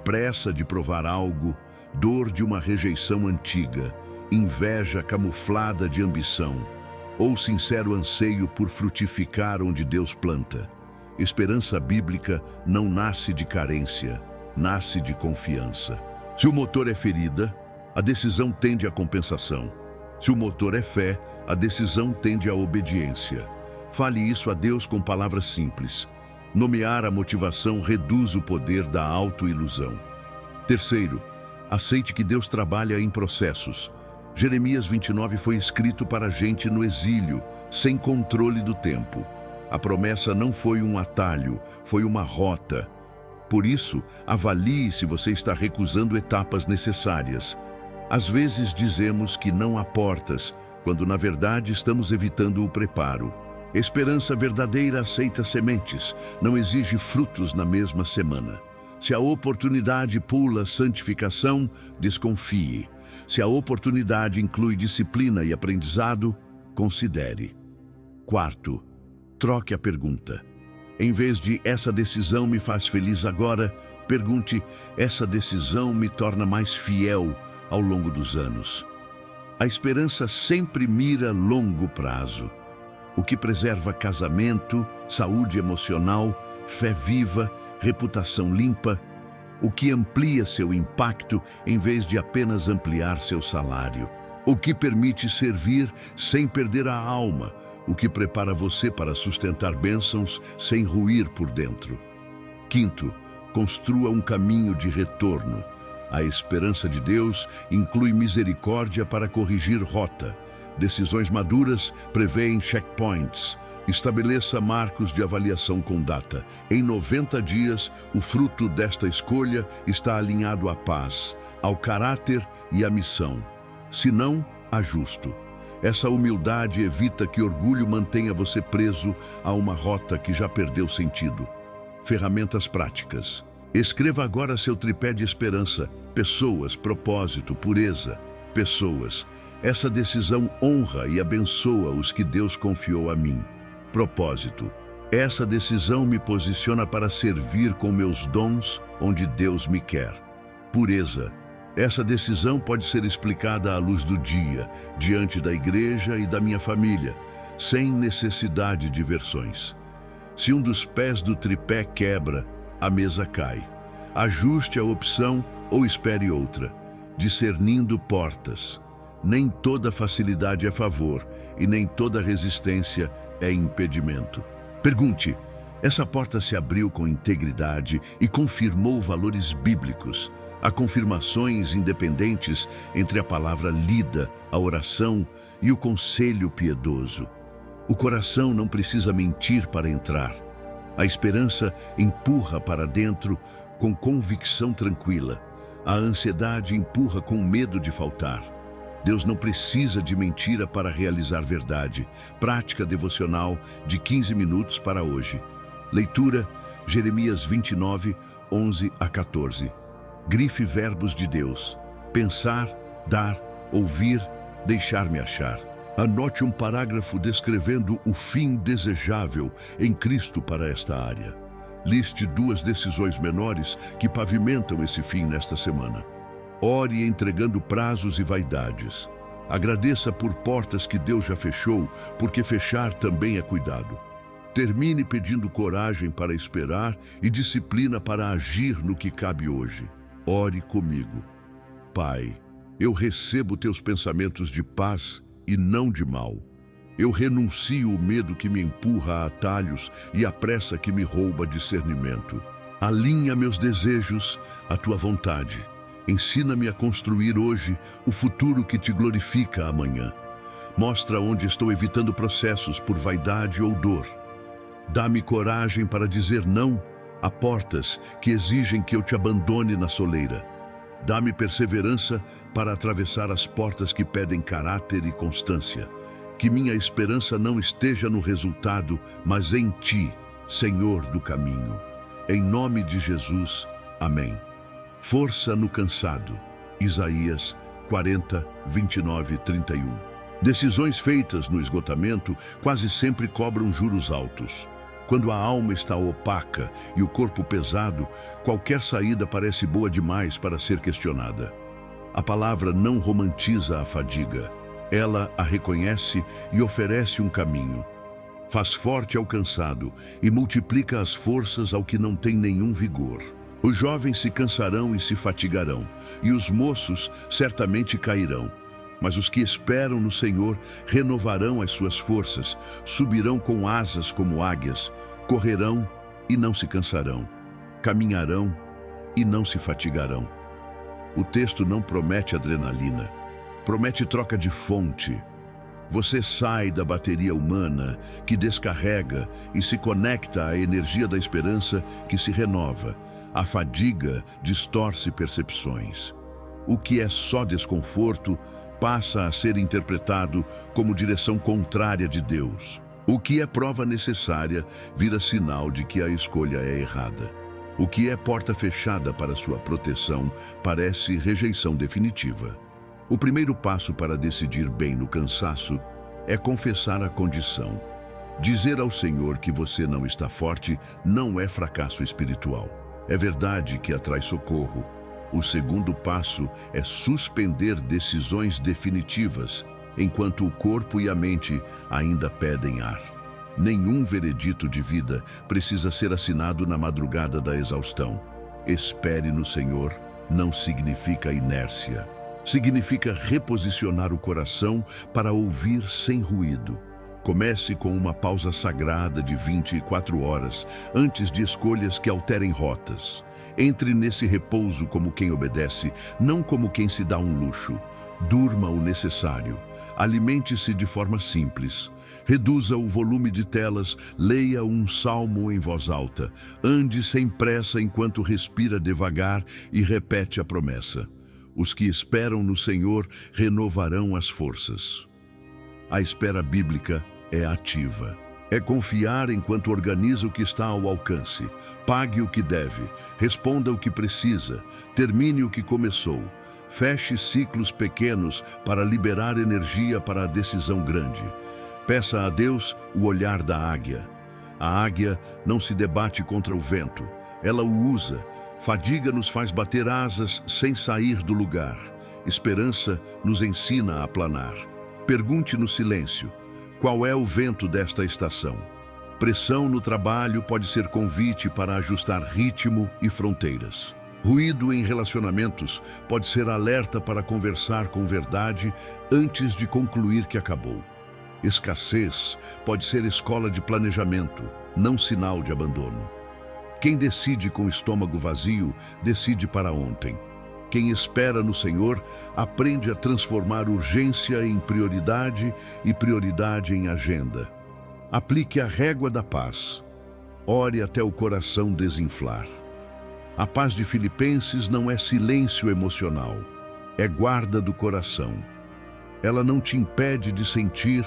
pressa de provar algo, dor de uma rejeição antiga, inveja camuflada de ambição, ou sincero anseio por frutificar onde Deus planta. Esperança bíblica não nasce de carência, nasce de confiança. Se o motor é ferida, a decisão tende à compensação. Se o motor é fé, a decisão tende à obediência. Fale isso a Deus com palavras simples. Nomear a motivação reduz o poder da autoilusão. Terceiro, aceite que Deus trabalha em processos. Jeremias 29 foi escrito para gente no exílio, sem controle do tempo. A promessa não foi um atalho, foi uma rota. Por isso, avalie se você está recusando etapas necessárias. Às vezes dizemos que não há portas, quando na verdade estamos evitando o preparo. Esperança verdadeira aceita sementes, não exige frutos na mesma semana. Se a oportunidade pula santificação, desconfie. Se a oportunidade inclui disciplina e aprendizado, considere. Quarto, troque a pergunta. Em vez de "essa decisão me faz feliz agora", pergunte "essa decisão me torna mais fiel ao longo dos anos". A esperança sempre mira longo prazo. O que preserva casamento, saúde emocional, fé viva, reputação limpa. O que amplia seu impacto em vez de apenas ampliar seu salário. O que permite servir sem perder a alma. O que prepara você para sustentar bênçãos sem ruir por dentro. Quinto, construa um caminho de retorno. A esperança de Deus inclui misericórdia para corrigir rota. Decisões maduras prevêem checkpoints. Estabeleça marcos de avaliação com data. Em 90 dias, o fruto desta escolha está alinhado à paz, ao caráter e à missão. Se não, ajusto. Essa humildade evita que orgulho mantenha você preso a uma rota que já perdeu sentido. Ferramentas práticas. Escreva agora seu tripé de esperança. Pessoas, propósito, pureza. Pessoas. Essa decisão honra e abençoa os que Deus confiou a mim. Propósito. Essa decisão me posiciona para servir com meus dons onde Deus me quer. Pureza. Essa decisão pode ser explicada à luz do dia, diante da igreja e da minha família, sem necessidade de versões. Se um dos pés do tripé quebra, a mesa cai. Ajuste a opção ou espere outra, discernindo portas. Nem toda facilidade é favor e nem toda resistência é impedimento. Pergunte: essa porta se abriu com integridade e confirmou valores bíblicos. Há confirmações independentes entre a palavra lida, a oração e o conselho piedoso. O coração não precisa mentir para entrar. A esperança empurra para dentro com convicção tranquila. A ansiedade empurra com medo de faltar. Deus não precisa de mentira para realizar verdade. Prática devocional de 15 minutos para hoje. Leitura, Jeremias 29, 11 a 14. Grife verbos de Deus. Pensar, dar, ouvir, deixar-me achar. Anote um parágrafo descrevendo o fim desejável em Cristo para esta área. Liste 2 decisões menores que pavimentam esse fim nesta semana. Ore entregando prazos e vaidades. Agradeça por portas que Deus já fechou, porque fechar também é cuidado. Termine pedindo coragem para esperar e disciplina para agir no que cabe hoje. Ore comigo. Pai, eu recebo teus pensamentos de paz e não de mal. Eu renuncio o medo que me empurra a atalhos e a pressa que me rouba discernimento. Alinha meus desejos à tua vontade. Ensina-me a construir hoje o futuro que te glorifica amanhã. Mostra onde estou evitando processos por vaidade ou dor. Dá-me coragem para dizer não a portas que exigem que eu te abandone na soleira. Dá-me perseverança para atravessar as portas que pedem caráter e constância. Que minha esperança não esteja no resultado, mas em ti, Senhor do caminho. Em nome de Jesus, amém. Força no cansado. Isaías 40, 29 e 31. Decisões feitas no esgotamento quase sempre cobram juros altos. Quando a alma está opaca e o corpo pesado, qualquer saída parece boa demais para ser questionada. A palavra não romantiza a fadiga. Ela a reconhece e oferece um caminho. Faz forte ao cansado e multiplica as forças ao que não tem nenhum vigor. Os jovens se cansarão e se fatigarão, e os moços certamente cairão. Mas os que esperam no Senhor renovarão as suas forças, subirão com asas como águias, correrão e não se cansarão, caminharão e não se fatigarão. O texto não promete adrenalina, promete troca de fonte. Você sai da bateria humana que descarrega e se conecta à energia da esperança que se renova. A fadiga distorce percepções. O que é só desconforto passa a ser interpretado como direção contrária de Deus. O que é prova necessária vira sinal de que a escolha é errada. O que é porta fechada para sua proteção parece rejeição definitiva. O primeiro passo para decidir bem no cansaço é confessar a condição. Dizer ao Senhor que você não está forte não é fracasso espiritual. É verdade que atrai socorro. O segundo passo é suspender decisões definitivas, enquanto o corpo e a mente ainda pedem ar. Nenhum veredito de vida precisa ser assinado na madrugada da exaustão. Espere no Senhor não significa inércia. Significa reposicionar o coração para ouvir sem ruído. Comece com uma pausa sagrada de 24 horas antes de escolhas que alterem rotas. Entre nesse repouso como quem obedece, não como quem se dá um luxo. Durma o necessário. Alimente-se de forma simples. Reduza o volume de telas, leia um salmo em voz alta. Ande sem pressa enquanto respira devagar e repete a promessa. Os que esperam no Senhor renovarão as forças. A espera bíblica é ativa. É confiar enquanto organiza o que está ao alcance. Pague o que deve, responda o que precisa, termine o que começou. Feche ciclos pequenos para liberar energia para a decisão grande. Peça a Deus o olhar da águia. A águia não se debate contra o vento, ela o usa. Fadiga nos faz bater asas sem sair do lugar. Esperança nos ensina a planar. Pergunte no silêncio: qual é o vento desta estação? Pressão no trabalho pode ser convite para ajustar ritmo e fronteiras. Ruído em relacionamentos pode ser alerta para conversar com verdade antes de concluir que acabou. Escassez pode ser escola de planejamento, não sinal de abandono. Quem decide com o estômago vazio, decide para ontem. Quem espera no Senhor, aprende a transformar urgência em prioridade e prioridade em agenda. Aplique a régua da paz. Ore até o coração desinflar. A paz de Filipenses não é silêncio emocional, é guarda do coração. Ela não te impede de sentir,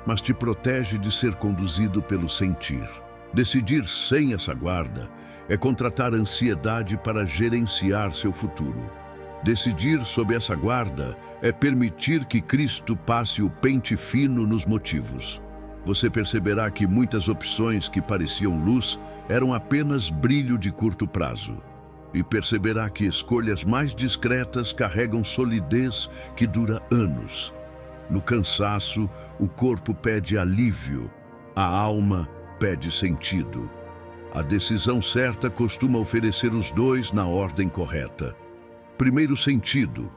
mas te protege de ser conduzido pelo sentir. Decidir sem essa guarda é contratar ansiedade para gerenciar seu futuro. Decidir sob essa guarda é permitir que Cristo passe o pente fino nos motivos. Você perceberá que muitas opções que pareciam luz eram apenas brilho de curto prazo. E perceberá que escolhas mais discretas carregam solidez que dura anos. No cansaço, o corpo pede alívio, a alma pede sentido. A decisão certa costuma oferecer os dois na ordem correta. Primeiro sentido,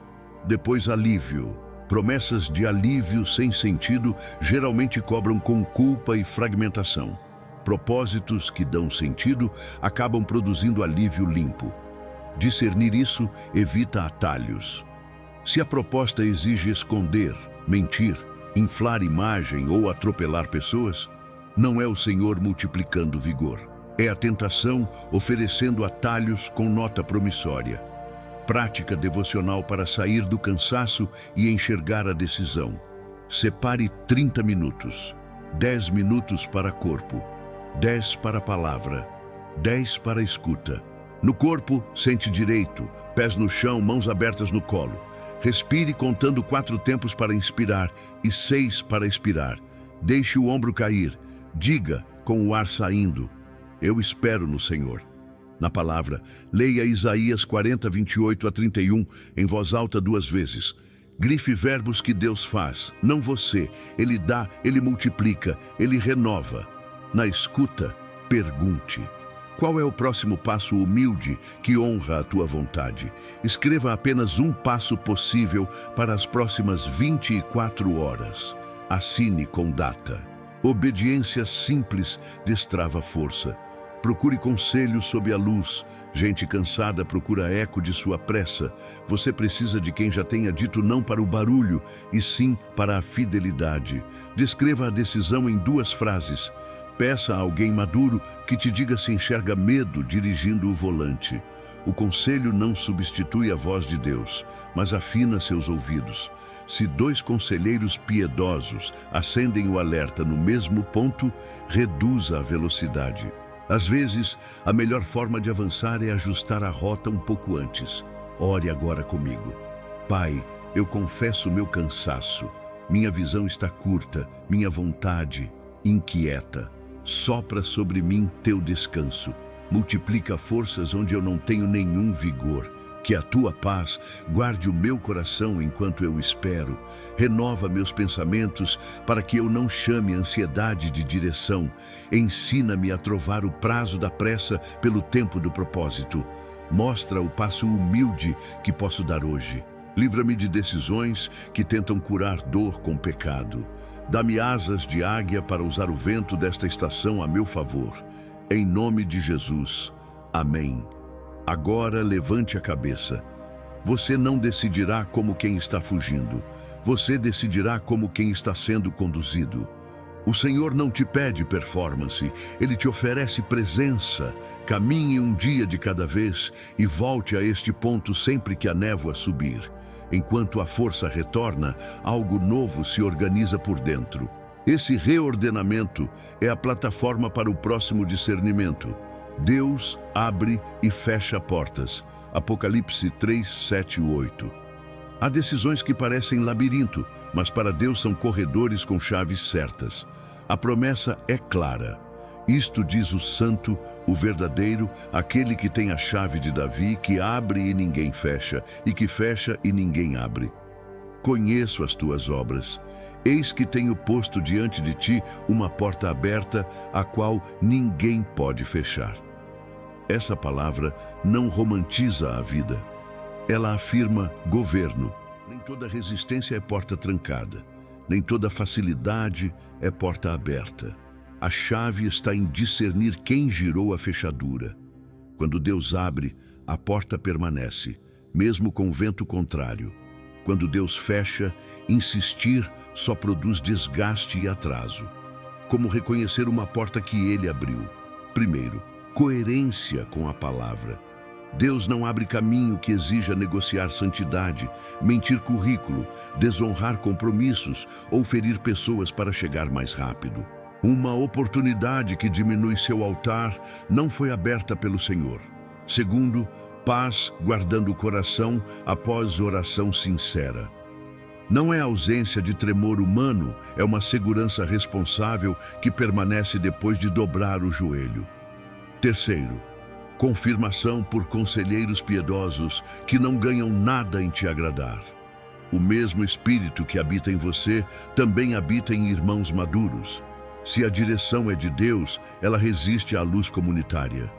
depois alívio. Promessas de alívio sem sentido geralmente cobram com culpa e fragmentação. Propósitos que dão sentido acabam produzindo alívio limpo. Discernir isso evita atalhos. Se a proposta exige esconder, mentir, inflar imagem ou atropelar pessoas, não é o Senhor multiplicando vigor. É a tentação oferecendo atalhos com nota promissória. Prática devocional para sair do cansaço e enxergar a decisão. Separe 30 minutos. 10 minutos para corpo, 10 para a palavra, 10 para a escuta. No corpo, sente direito, pés no chão, mãos abertas no colo. Respire contando 4 tempos para inspirar e 6 para expirar. Deixe o ombro cair. Diga, com o ar saindo, eu espero no Senhor. Na palavra, leia Isaías 40, 28 a 31 em voz alta 2 vezes. Grife verbos que Deus faz, não você. Ele dá, Ele multiplica, Ele renova. Na escuta, pergunte. Qual é o próximo passo humilde que honra a tua vontade? Escreva apenas um passo possível para as próximas 24 horas. Assine com data. Obediência simples destrava força. Procure conselho sob a luz. Gente cansada procura eco de sua pressa. Você precisa de quem já tenha dito não para o barulho, e sim para a fidelidade. Descreva a decisão em 2 frases. Peça a alguém maduro que te diga se enxerga medo dirigindo o volante. O conselho não substitui a voz de Deus, mas afina seus ouvidos. Se 2 conselheiros piedosos acendem o alerta no mesmo ponto, reduza a velocidade. Às vezes, a melhor forma de avançar é ajustar a rota um pouco antes. Ore agora comigo. Pai, eu confesso meu cansaço. Minha visão está curta, minha vontade inquieta. Sopra sobre mim teu descanso. Multiplica forças onde eu não tenho nenhum vigor. Que a tua paz guarde o meu coração enquanto eu espero. Renova meus pensamentos para que eu não chame ansiedade de direção. Ensina-me a trovar o prazo da pressa pelo tempo do propósito. Mostra o passo humilde que posso dar hoje. Livra-me de decisões que tentam curar dor com pecado. Dá-me asas de águia para usar o vento desta estação a meu favor. Em nome de Jesus. Amém. Agora levante a cabeça. Você não decidirá como quem está fugindo. Você decidirá como quem está sendo conduzido. O Senhor não te pede performance, Ele te oferece presença. Caminhe um dia de cada vez e volte a este ponto sempre que a névoa subir. Enquanto a força retorna, algo novo se organiza por dentro. Esse reordenamento é a plataforma para o próximo discernimento. Deus abre e fecha portas. Apocalipse 3, 7 e 8. Há decisões que parecem labirinto, mas para Deus são corredores com chaves certas. A promessa é clara. Isto diz o santo, o verdadeiro, aquele que tem a chave de Davi, que abre e ninguém fecha, e que fecha e ninguém abre. Conheço as tuas obras. Eis que tenho posto diante de ti uma porta aberta, a qual ninguém pode fechar. Essa palavra não romantiza a vida. Ela afirma governo. Nem toda resistência é porta trancada. Nem toda facilidade é porta aberta. A chave está em discernir quem girou a fechadura. Quando Deus abre, a porta permanece, mesmo com vento contrário. Quando Deus fecha, insistir só produz desgaste e atraso. Como reconhecer uma porta que Ele abriu? Primeiro, coerência com a palavra. Deus não abre caminho que exija negociar santidade, mentir currículo, desonrar compromissos ou ferir pessoas para chegar mais rápido. Uma oportunidade que diminui seu altar não foi aberta pelo Senhor. Segundo, paz guardando o coração após oração sincera. Não é ausência de tremor humano, é uma segurança responsável que permanece depois de dobrar o joelho. Terceiro, confirmação por conselheiros piedosos que não ganham nada em te agradar. O mesmo Espírito que habita em você também habita em irmãos maduros. Se a direção é de Deus, ela resiste à luz comunitária.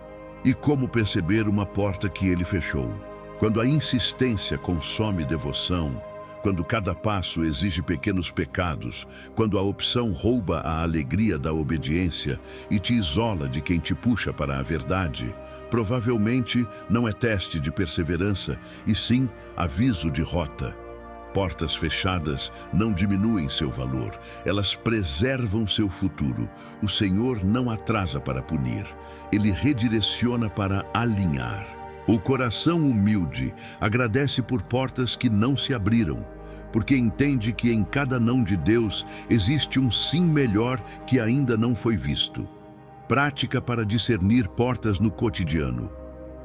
E como perceber uma porta que Ele fechou? Quando a insistência consome devoção, quando cada passo exige pequenos pecados, quando a opção rouba a alegria da obediência e te isola de quem te puxa para a verdade, provavelmente não é teste de perseverança, e sim aviso de rota. Portas fechadas não diminuem seu valor, elas preservam seu futuro. O Senhor não atrasa para punir, Ele redireciona para alinhar. O coração humilde agradece por portas que não se abriram, porque entende que em cada não de Deus existe um sim melhor que ainda não foi visto. Prática para discernir portas no cotidiano.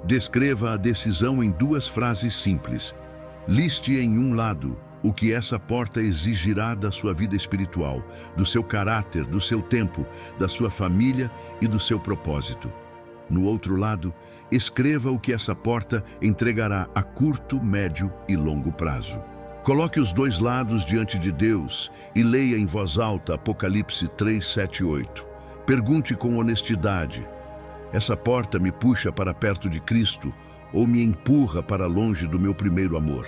Descreva a decisão em 2 frases simples. Liste em um lado o que essa porta exigirá da sua vida espiritual, do seu caráter, do seu tempo, da sua família e do seu propósito. No outro lado, escreva o que essa porta entregará a curto, médio e longo prazo. Coloque os 2 lados diante de Deus e leia em voz alta Apocalipse 3, 7 e 8. Pergunte com honestidade: essa porta me puxa para perto de Cristo ou me empurra para longe do meu primeiro amor?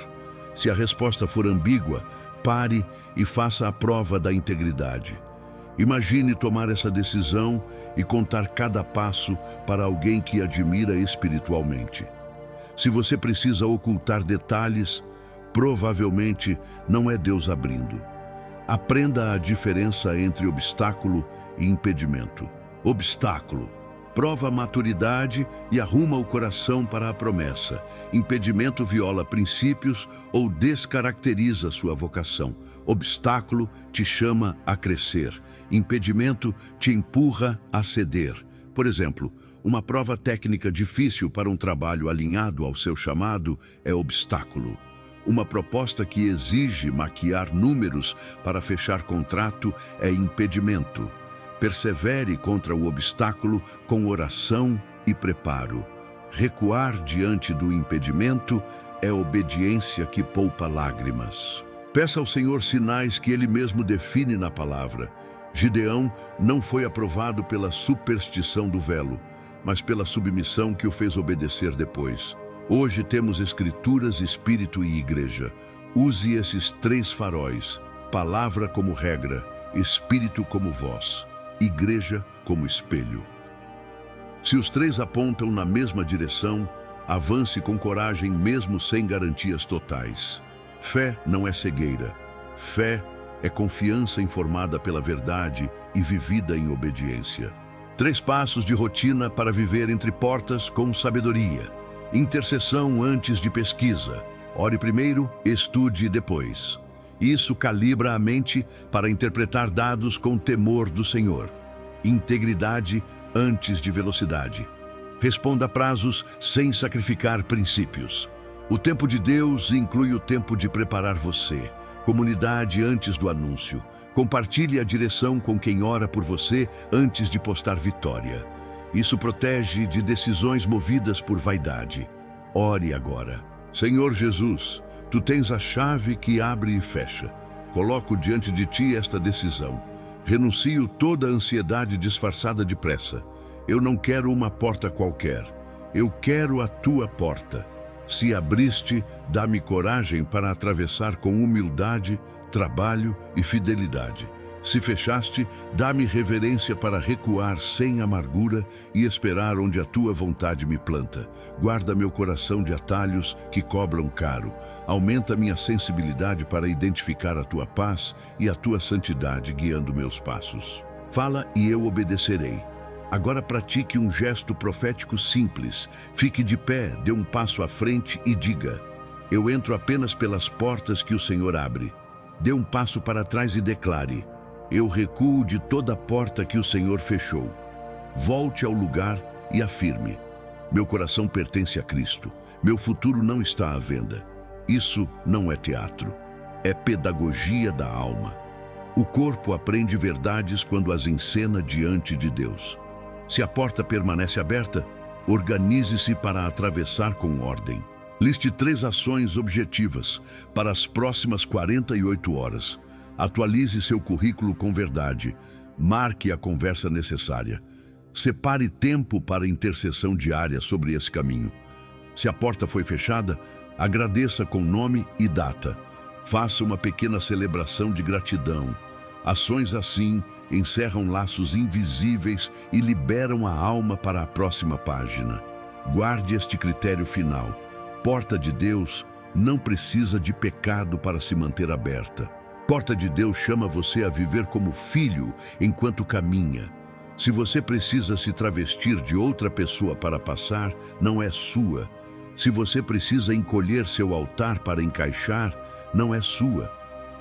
Se a resposta for ambígua, pare e faça a prova da integridade. Imagine tomar essa decisão e contar cada passo para alguém que admira espiritualmente. Se você precisa ocultar detalhes, provavelmente não é Deus abrindo. Aprenda a diferença entre obstáculo e impedimento. Obstáculo: prova a maturidade e arruma o coração para a promessa. Impedimento viola princípios ou descaracteriza sua vocação. Obstáculo te chama a crescer. Impedimento te empurra a ceder. Por exemplo, uma prova técnica difícil para um trabalho alinhado ao seu chamado é obstáculo. Uma proposta que exige maquiar números para fechar contrato é impedimento. Persevere contra o obstáculo com oração e preparo. Recuar diante do impedimento é obediência que poupa lágrimas. Peça ao Senhor sinais que Ele mesmo define na palavra. Gideão não foi aprovado pela superstição do velo, mas pela submissão que o fez obedecer depois. Hoje temos Escrituras, Espírito e Igreja. Use esses 3 faróis: palavra como regra, Espírito como voz, Igreja como espelho. Se os 3 apontam na mesma direção, avance com coragem mesmo sem garantias totais. Fé não é cegueira. Fé é confiança informada pela verdade e vivida em obediência. 3 passos de rotina para viver entre portas com sabedoria. Intercessão antes de pesquisa. Ore primeiro, estude depois. Isso calibra a mente para interpretar dados com temor do Senhor. Integridade antes de velocidade. Responda a prazos sem sacrificar princípios. O tempo de Deus inclui o tempo de preparar você. Comunidade antes do anúncio. Compartilhe a direção com quem ora por você antes de postar vitória. Isso protege de decisões movidas por vaidade. Ore agora. Senhor Jesus, Tu tens a chave que abre e fecha. Coloco diante de Ti esta decisão. Renuncio toda a ansiedade disfarçada de pressa. Eu não quero uma porta qualquer. Eu quero a Tua porta. Se abriste, dá-me coragem para atravessar com humildade, trabalho e fidelidade. Se fechaste, dá-me reverência para recuar sem amargura e esperar onde a Tua vontade me planta. Guarda meu coração de atalhos que cobram caro. Aumenta minha sensibilidade para identificar a Tua paz e a Tua santidade guiando meus passos. Fala e eu obedecerei. Agora pratique um gesto profético simples. Fique de pé, dê um passo à frente e diga: eu entro apenas pelas portas que o Senhor abre. Dê um passo para trás e declare: eu recuo de toda porta que o Senhor fechou. Volte ao lugar e afirme: meu coração pertence a Cristo. Meu futuro não está à venda. Isso não é teatro. É pedagogia da alma. O corpo aprende verdades quando as encena diante de Deus. Se a porta permanece aberta, organize-se para atravessar com ordem. Liste 3 ações objetivas para as próximas 48 horas. Atualize seu currículo com verdade. Marque a conversa necessária. Separe tempo para intercessão diária sobre esse caminho. Se a porta foi fechada, agradeça com nome e data. Faça uma pequena celebração de gratidão. Ações assim encerram laços invisíveis e liberam a alma para a próxima página. Guarde este critério final. Porta de Deus não precisa de pecado para se manter aberta. Porta de Deus chama você a viver como filho enquanto caminha. Se você precisa se travestir de outra pessoa para passar, não é sua. Se você precisa encolher seu altar para encaixar, não é sua.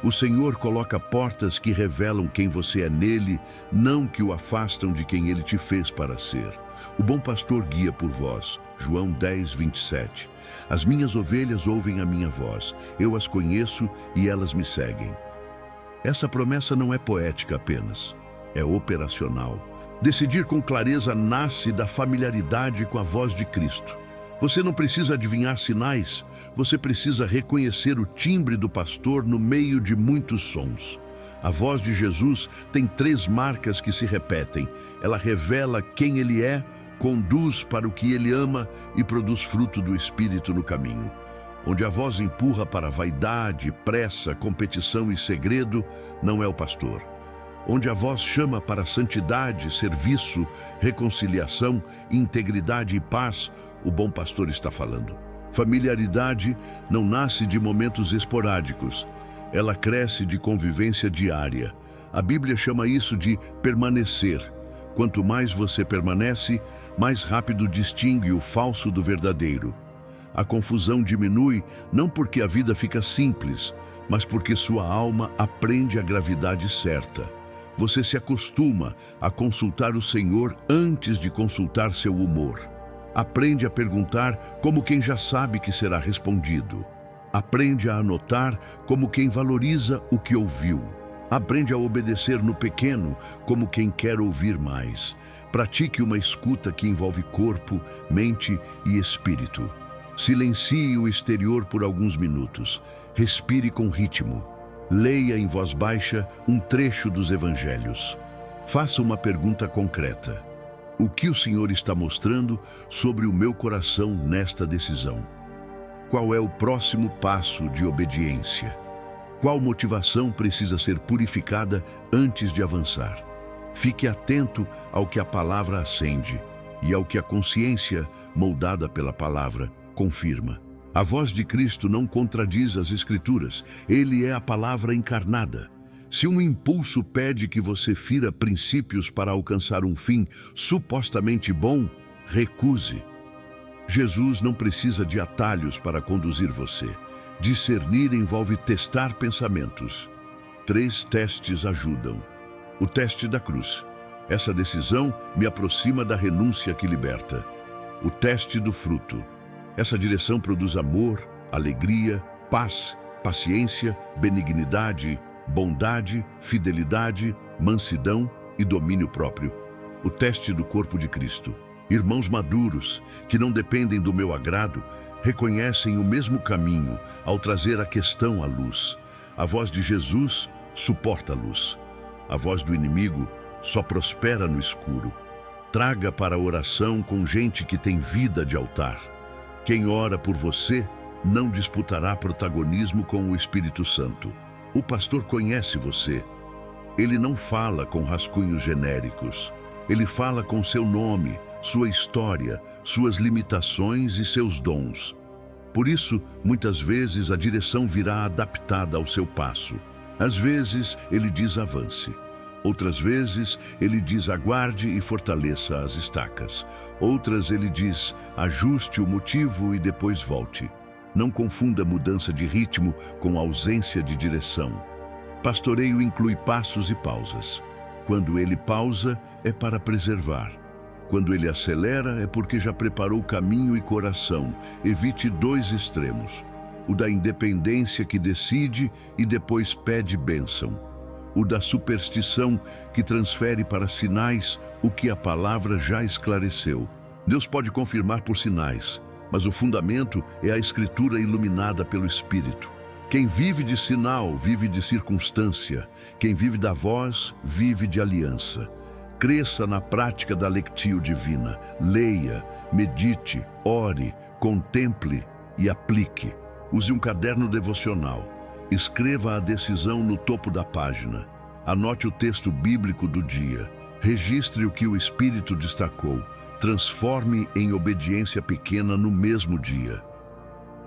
O Senhor coloca portas que revelam quem você é nele, não que o afastam de quem ele te fez para ser. O bom pastor guia por vós. João 10, 27. As minhas ovelhas ouvem a minha voz. Eu as conheço e elas me seguem. Essa promessa não é poética apenas, é operacional. Decidir com clareza nasce da familiaridade com a voz de Cristo. Você não precisa adivinhar sinais, você precisa reconhecer o timbre do pastor no meio de muitos sons. A voz de Jesus tem 3 marcas que se repetem. Ela revela quem ele é, conduz para o que ele ama e produz fruto do Espírito no caminho. Onde a voz empurra para vaidade, pressa, competição e segredo, não é o pastor. Onde a voz chama para santidade, serviço, reconciliação, integridade e paz, o bom pastor está falando. Familiaridade não nasce de momentos esporádicos, ela cresce de convivência diária. A Bíblia chama isso de permanecer. Quanto mais você permanece, mais rápido distingue o falso do verdadeiro. A confusão diminui não porque a vida fica simples, mas porque sua alma aprende a gravidade certa. Você se acostuma a consultar o Senhor antes de consultar seu humor. Aprende a perguntar como quem já sabe que será respondido. Aprende a anotar como quem valoriza o que ouviu. Aprende a obedecer no pequeno como quem quer ouvir mais. Pratique uma escuta que envolve corpo, mente e espírito. Silencie o exterior por alguns minutos. Respire com ritmo. Leia em voz baixa um trecho dos Evangelhos. Faça uma pergunta concreta. O que o Senhor está mostrando sobre o meu coração nesta decisão? Qual é o próximo passo de obediência? Qual motivação precisa ser purificada antes de avançar? Fique atento ao que a palavra acende e ao que a consciência, moldada pela palavra, confirma. A voz de Cristo não contradiz as Escrituras, ele é a palavra encarnada. Se um impulso pede que você fira princípios para alcançar um fim supostamente bom, recuse. Jesus não precisa de atalhos para conduzir você. Discernir envolve testar pensamentos. 3 testes ajudam. O teste da cruz. Essa decisão me aproxima da renúncia que liberta. O teste do fruto. Essa direção produz amor, alegria, paz, paciência, benignidade, bondade, fidelidade, mansidão e domínio próprio. O teste do corpo de Cristo. Irmãos maduros, que não dependem do meu agrado, reconhecem o mesmo caminho ao trazer a questão à luz. A voz de Jesus suporta a luz. A voz do inimigo só prospera no escuro. Traga para a oração com gente que tem vida de altar. Quem ora por você não disputará protagonismo com o Espírito Santo. O pastor conhece você. Ele não fala com rascunhos genéricos. Ele fala com seu nome, sua história, suas limitações e seus dons. Por isso, muitas vezes a direção virá adaptada ao seu passo. Às vezes, ele diz avance. Outras vezes, ele diz aguarde e fortaleça as estacas. Outras, ele diz ajuste o motivo e depois volte. Não confunda mudança de ritmo com ausência de direção. Pastoreio inclui passos e pausas. Quando ele pausa, é para preservar. Quando ele acelera, é porque já preparou caminho e coração. Evite 2 extremos. O da independência que decide e depois pede bênção. O da superstição que transfere para sinais o que a palavra já esclareceu. Deus pode confirmar por sinais, mas o fundamento é a Escritura iluminada pelo Espírito. Quem vive de sinal, vive de circunstância. Quem vive da voz, vive de aliança. Cresça na prática da lectio divina. Leia, medite, ore, contemple e aplique. Use um caderno devocional. Escreva a decisão no topo da página. Anote o texto bíblico do dia. Registre o que o Espírito destacou. Transforme em obediência pequena no mesmo dia.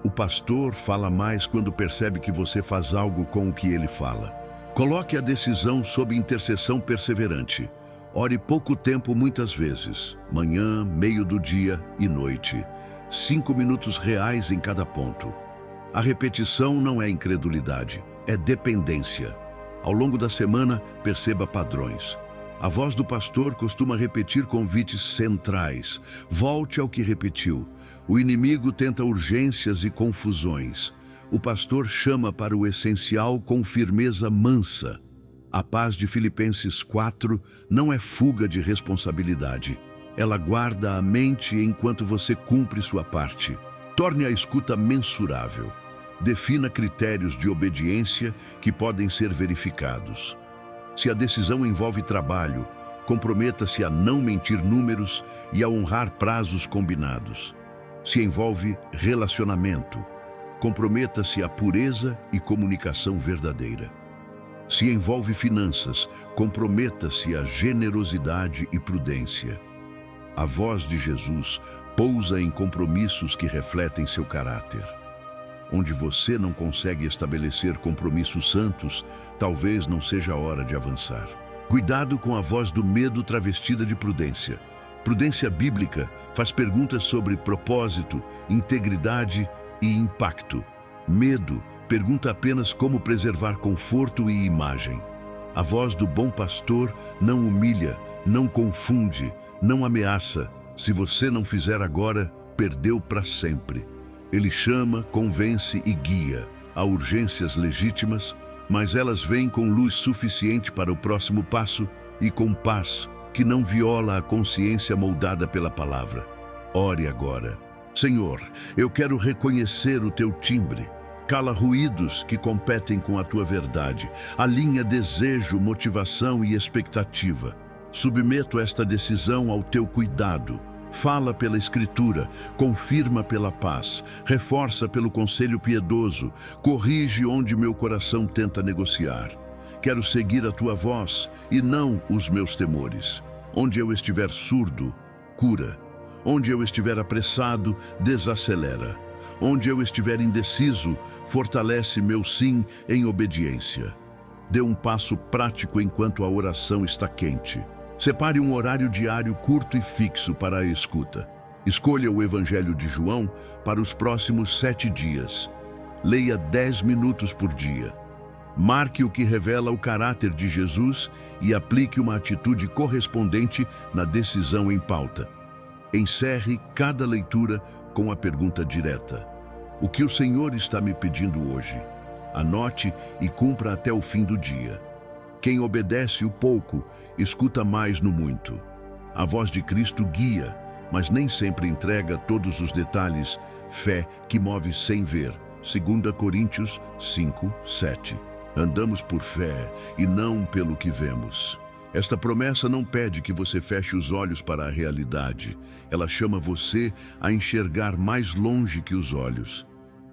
O pastor fala mais quando percebe que você faz algo com o que ele fala. Coloque a decisão sob intercessão perseverante. Ore pouco tempo muitas vezes, manhã, meio do dia e noite. 5 minutos reais em cada ponto. A repetição não é incredulidade, é dependência. Ao longo da semana, perceba padrões. A voz do pastor costuma repetir convites centrais. Volte ao que repetiu. O inimigo tenta urgências e confusões. O pastor chama para o essencial com firmeza mansa. A paz de Filipenses 4 não é fuga de responsabilidade. Ela guarda a mente enquanto você cumpre sua parte. Torne a escuta mensurável. Defina critérios de obediência que podem ser verificados. Se a decisão envolve trabalho, comprometa-se a não mentir números e a honrar prazos combinados. Se envolve relacionamento, comprometa-se à pureza e comunicação verdadeira. Se envolve finanças, comprometa-se à generosidade e prudência. A voz de Jesus pousa em compromissos que refletem seu caráter. Onde você não consegue estabelecer compromissos santos, talvez não seja a hora de avançar. Cuidado com a voz do medo travestida de prudência. Prudência bíblica faz perguntas sobre propósito, integridade e impacto. Medo pergunta apenas como preservar conforto e imagem. A voz do bom pastor não humilha, não confunde, não ameaça. Se você não fizer agora, perdeu para sempre. Ele chama, convence e guia. Há urgências legítimas, mas elas vêm com luz suficiente para o próximo passo e com paz que não viola a consciência moldada pela palavra. Ore agora. Senhor, eu quero reconhecer o teu timbre. Cala ruídos que competem com a tua verdade. Alinha desejo, motivação e expectativa. Submeto esta decisão ao teu cuidado. Fala pela Escritura, confirma pela paz, reforça pelo conselho piedoso, corrige onde meu coração tenta negociar. Quero seguir a tua voz e não os meus temores. Onde eu estiver surdo, cura. Onde eu estiver apressado, desacelera. Onde eu estiver indeciso, fortalece meu sim em obediência. Dê um passo prático enquanto a oração está quente. Separe um horário diário curto e fixo para a escuta. Escolha o Evangelho de João para os próximos 7 dias. Leia 10 minutos por dia. Marque o que revela o caráter de Jesus e aplique uma atitude correspondente na decisão em pauta. Encerre cada leitura com a pergunta direta: o que o Senhor está me pedindo hoje? Anote e cumpra até o fim do dia. Quem obedece o pouco, escuta mais no muito. A voz de Cristo guia, mas nem sempre entrega todos os detalhes. Fé que move sem ver. 2 Coríntios 5, 7. Andamos por fé e não pelo que vemos. Esta promessa não pede que você feche os olhos para a realidade. Ela chama você a enxergar mais longe que os olhos.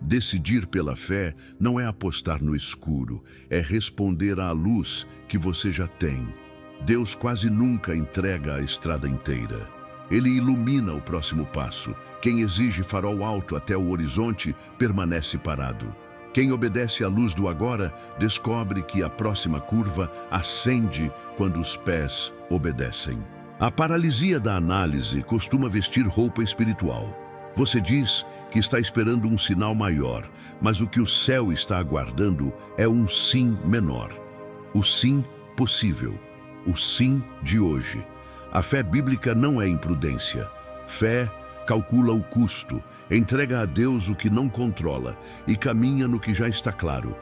Decidir pela fé não é apostar no escuro, é responder à luz que você já tem. Deus quase nunca entrega a estrada inteira. Ele ilumina o próximo passo. Quem exige farol alto até o horizonte permanece parado. Quem obedece à luz do agora descobre que a próxima curva ascende quando os pés obedecem. A paralisia da análise costuma vestir roupa espiritual. Você diz que está esperando um sinal maior, mas o que o céu está aguardando é um sim menor. O sim possível. O sim de hoje. A fé bíblica não é imprudência. Fé calcula o custo, entrega a Deus o que não controla e caminha no que já está claro.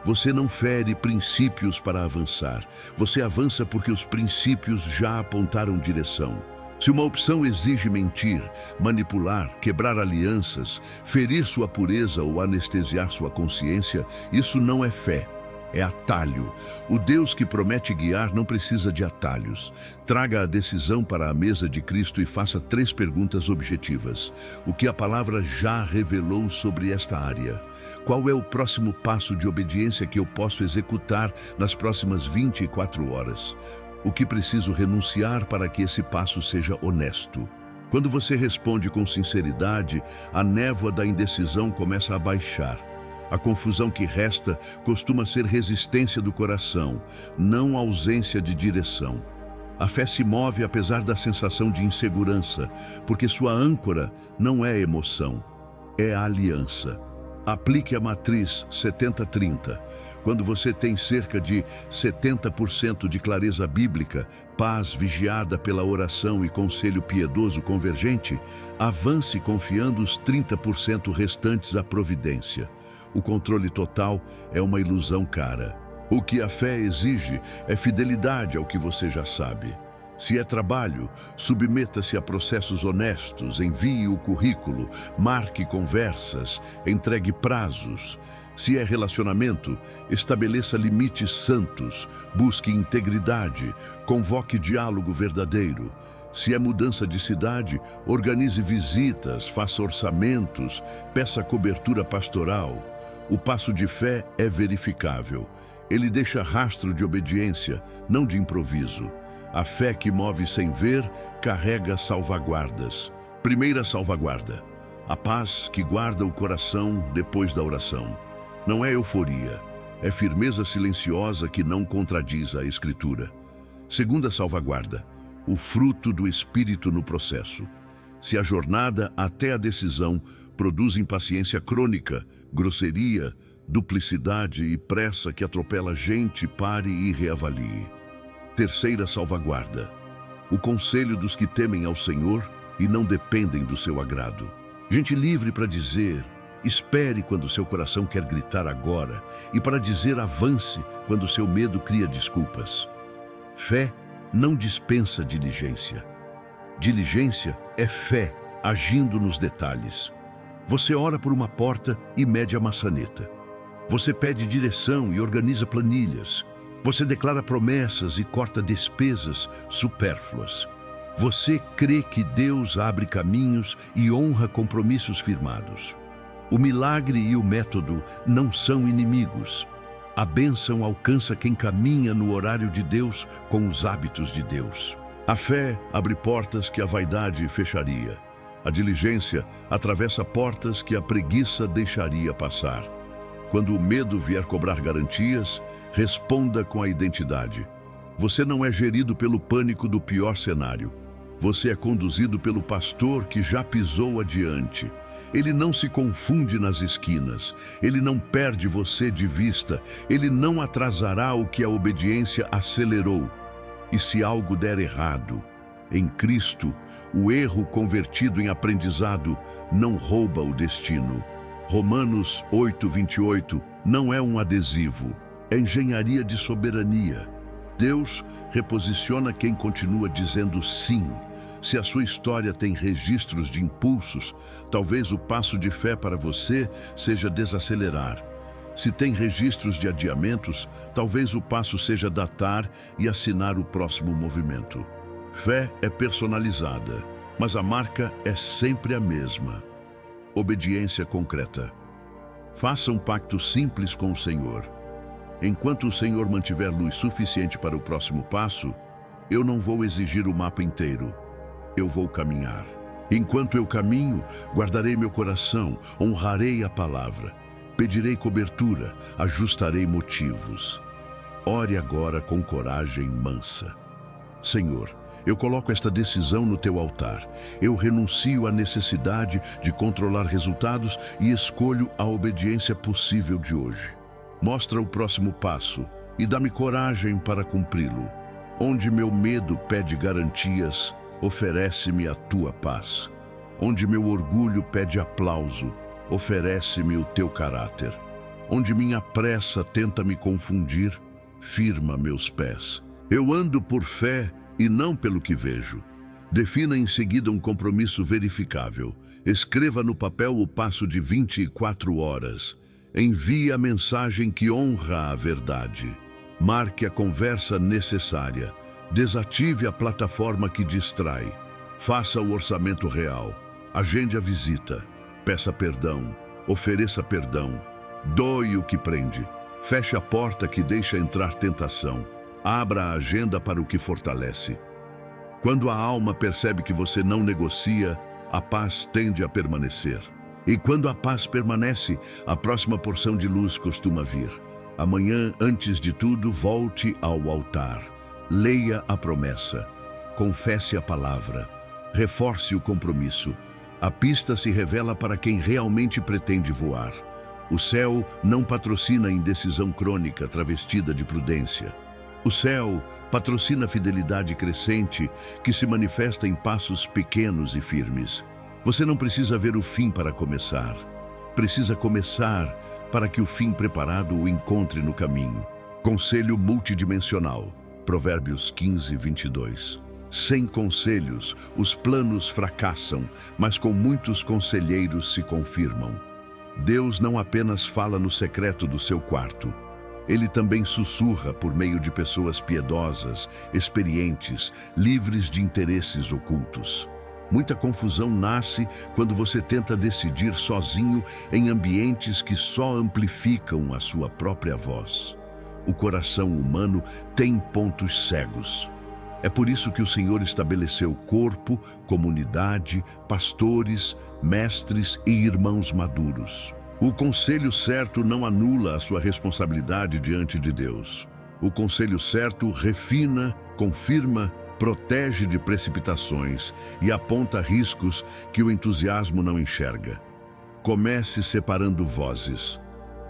Você não fere princípios para avançar. Você avança porque os princípios já apontaram direção. Se uma opção exige mentir, manipular, quebrar alianças, ferir sua pureza ou anestesiar sua consciência, isso não é fé. é atalho. O Deus que promete guiar não precisa de atalhos. Traga a decisão para a mesa de Cristo e faça 3 perguntas objetivas. O que a palavra já revelou sobre esta área? Qual é o próximo passo de obediência que eu posso executar nas próximas 24 horas? O que preciso renunciar para que esse passo seja honesto? Quando você responde com sinceridade, a névoa da indecisão começa a baixar. A confusão que resta costuma ser resistência do coração, não ausência de direção. A fé se move apesar da sensação de insegurança, porque sua âncora não é emoção, é a aliança. Aplique a matriz 70-30. Quando você tem cerca de 70% de clareza bíblica, paz vigiada pela oração e conselho piedoso convergente, avance confiando os 30% restantes à providência. O controle total é uma ilusão cara. O que a fé exige é fidelidade ao que você já sabe. Se é trabalho, submeta-se a processos honestos, envie o currículo, marque conversas, entregue prazos. Se é relacionamento, estabeleça limites santos, busque integridade, convoque diálogo verdadeiro. Se é mudança de cidade, organize visitas, faça orçamentos, peça cobertura pastoral. O passo de fé é verificável. Ele deixa rastro de obediência, não de improviso. A fé que move sem ver, carrega salvaguardas. Primeira salvaguarda: a paz que guarda o coração depois da oração. Não é euforia, é firmeza silenciosa que não contradiz a Escritura. Segunda salvaguarda: o fruto do Espírito no processo. Se a jornada até a decisão produz impaciência crônica, grosseria, duplicidade e pressa que atropela gente, pare e reavalie. Terceira salvaguarda: o conselho dos que temem ao Senhor e não dependem do seu agrado. Gente livre para dizer, espere quando seu coração quer gritar agora, e para dizer avance quando seu medo cria desculpas. Fé não dispensa diligência. Diligência é fé agindo nos detalhes. Você ora por uma porta e mede a maçaneta. Você pede direção e organiza planilhas. Você declara promessas e corta despesas supérfluas. Você crê que Deus abre caminhos e honra compromissos firmados. O milagre e o método não são inimigos. A bênção alcança quem caminha no horário de Deus com os hábitos de Deus. A fé abre portas que a vaidade fecharia. A diligência atravessa portas que a preguiça deixaria passar. Quando o medo vier cobrar garantias, responda com a identidade. Você não é gerido pelo pânico do pior cenário. Você é conduzido pelo pastor que já pisou adiante. Ele não se confunde nas esquinas. Ele não perde você de vista. Ele não atrasará o que a obediência acelerou. E se algo der errado, em Cristo, o erro convertido em aprendizado não rouba o destino. Romanos 8:28 não é um adesivo, é engenharia de soberania. Deus reposiciona quem continua dizendo sim. Se a sua história tem registros de impulsos, talvez o passo de fé para você seja desacelerar. Se tem registros de adiamentos, talvez o passo seja datar e assinar o próximo movimento. Fé é personalizada, mas a marca é sempre a mesma. Obediência concreta. Faça um pacto simples com o Senhor. Enquanto o Senhor mantiver luz suficiente para o próximo passo, eu não vou exigir o mapa inteiro. Eu vou caminhar. Enquanto eu caminho, guardarei meu coração, honrarei a palavra, pedirei cobertura, ajustarei motivos. Ore agora com coragem mansa. Senhor, eu coloco esta decisão no teu altar. Eu renuncio à necessidade de controlar resultados e escolho a obediência possível de hoje. Mostra o próximo passo e dá-me coragem para cumpri-lo. Onde meu medo pede garantias, oferece-me a tua paz. Onde meu orgulho pede aplauso, oferece-me o teu caráter. Onde minha pressa tenta me confundir, firma meus pés. Eu ando por fé e não pelo que vejo. Defina em seguida um compromisso verificável. Escreva no papel o passo de 24 horas. Envie a mensagem que honra a verdade. Marque a conversa necessária. Desative a plataforma que distrai. Faça o orçamento real. Agende a visita. Peça perdão. Ofereça perdão. Doe o que prende. Feche a porta que deixa entrar tentação. Abra a agenda para o que fortalece. Quando a alma percebe que você não negocia, a paz tende a permanecer. E quando a paz permanece, a próxima porção de luz costuma vir. Amanhã, antes de tudo, volte ao altar. Leia a promessa. Confesse a palavra. Reforce o compromisso. A pista se revela para quem realmente pretende voar. O céu não patrocina indecisão crônica travestida de prudência. O céu patrocina fidelidade crescente que se manifesta em passos pequenos e firmes. Você não precisa ver o fim para começar. Precisa começar para que o fim preparado o encontre no caminho. Conselho multidimensional. Provérbios 15, 22. Sem conselhos, os planos fracassam, mas com muitos conselheiros se confirmam. Deus não apenas fala no secreto do seu quarto. Ele também sussurra por meio de pessoas piedosas, experientes, livres de interesses ocultos. Muita confusão nasce quando você tenta decidir sozinho em ambientes que só amplificam a sua própria voz. O coração humano tem pontos cegos. É por isso que o Senhor estabeleceu corpo, comunidade, pastores, mestres e irmãos maduros. O conselho certo não anula a sua responsabilidade diante de Deus. O conselho certo refina, confirma, protege de precipitações e aponta riscos que o entusiasmo não enxerga. Comece separando vozes.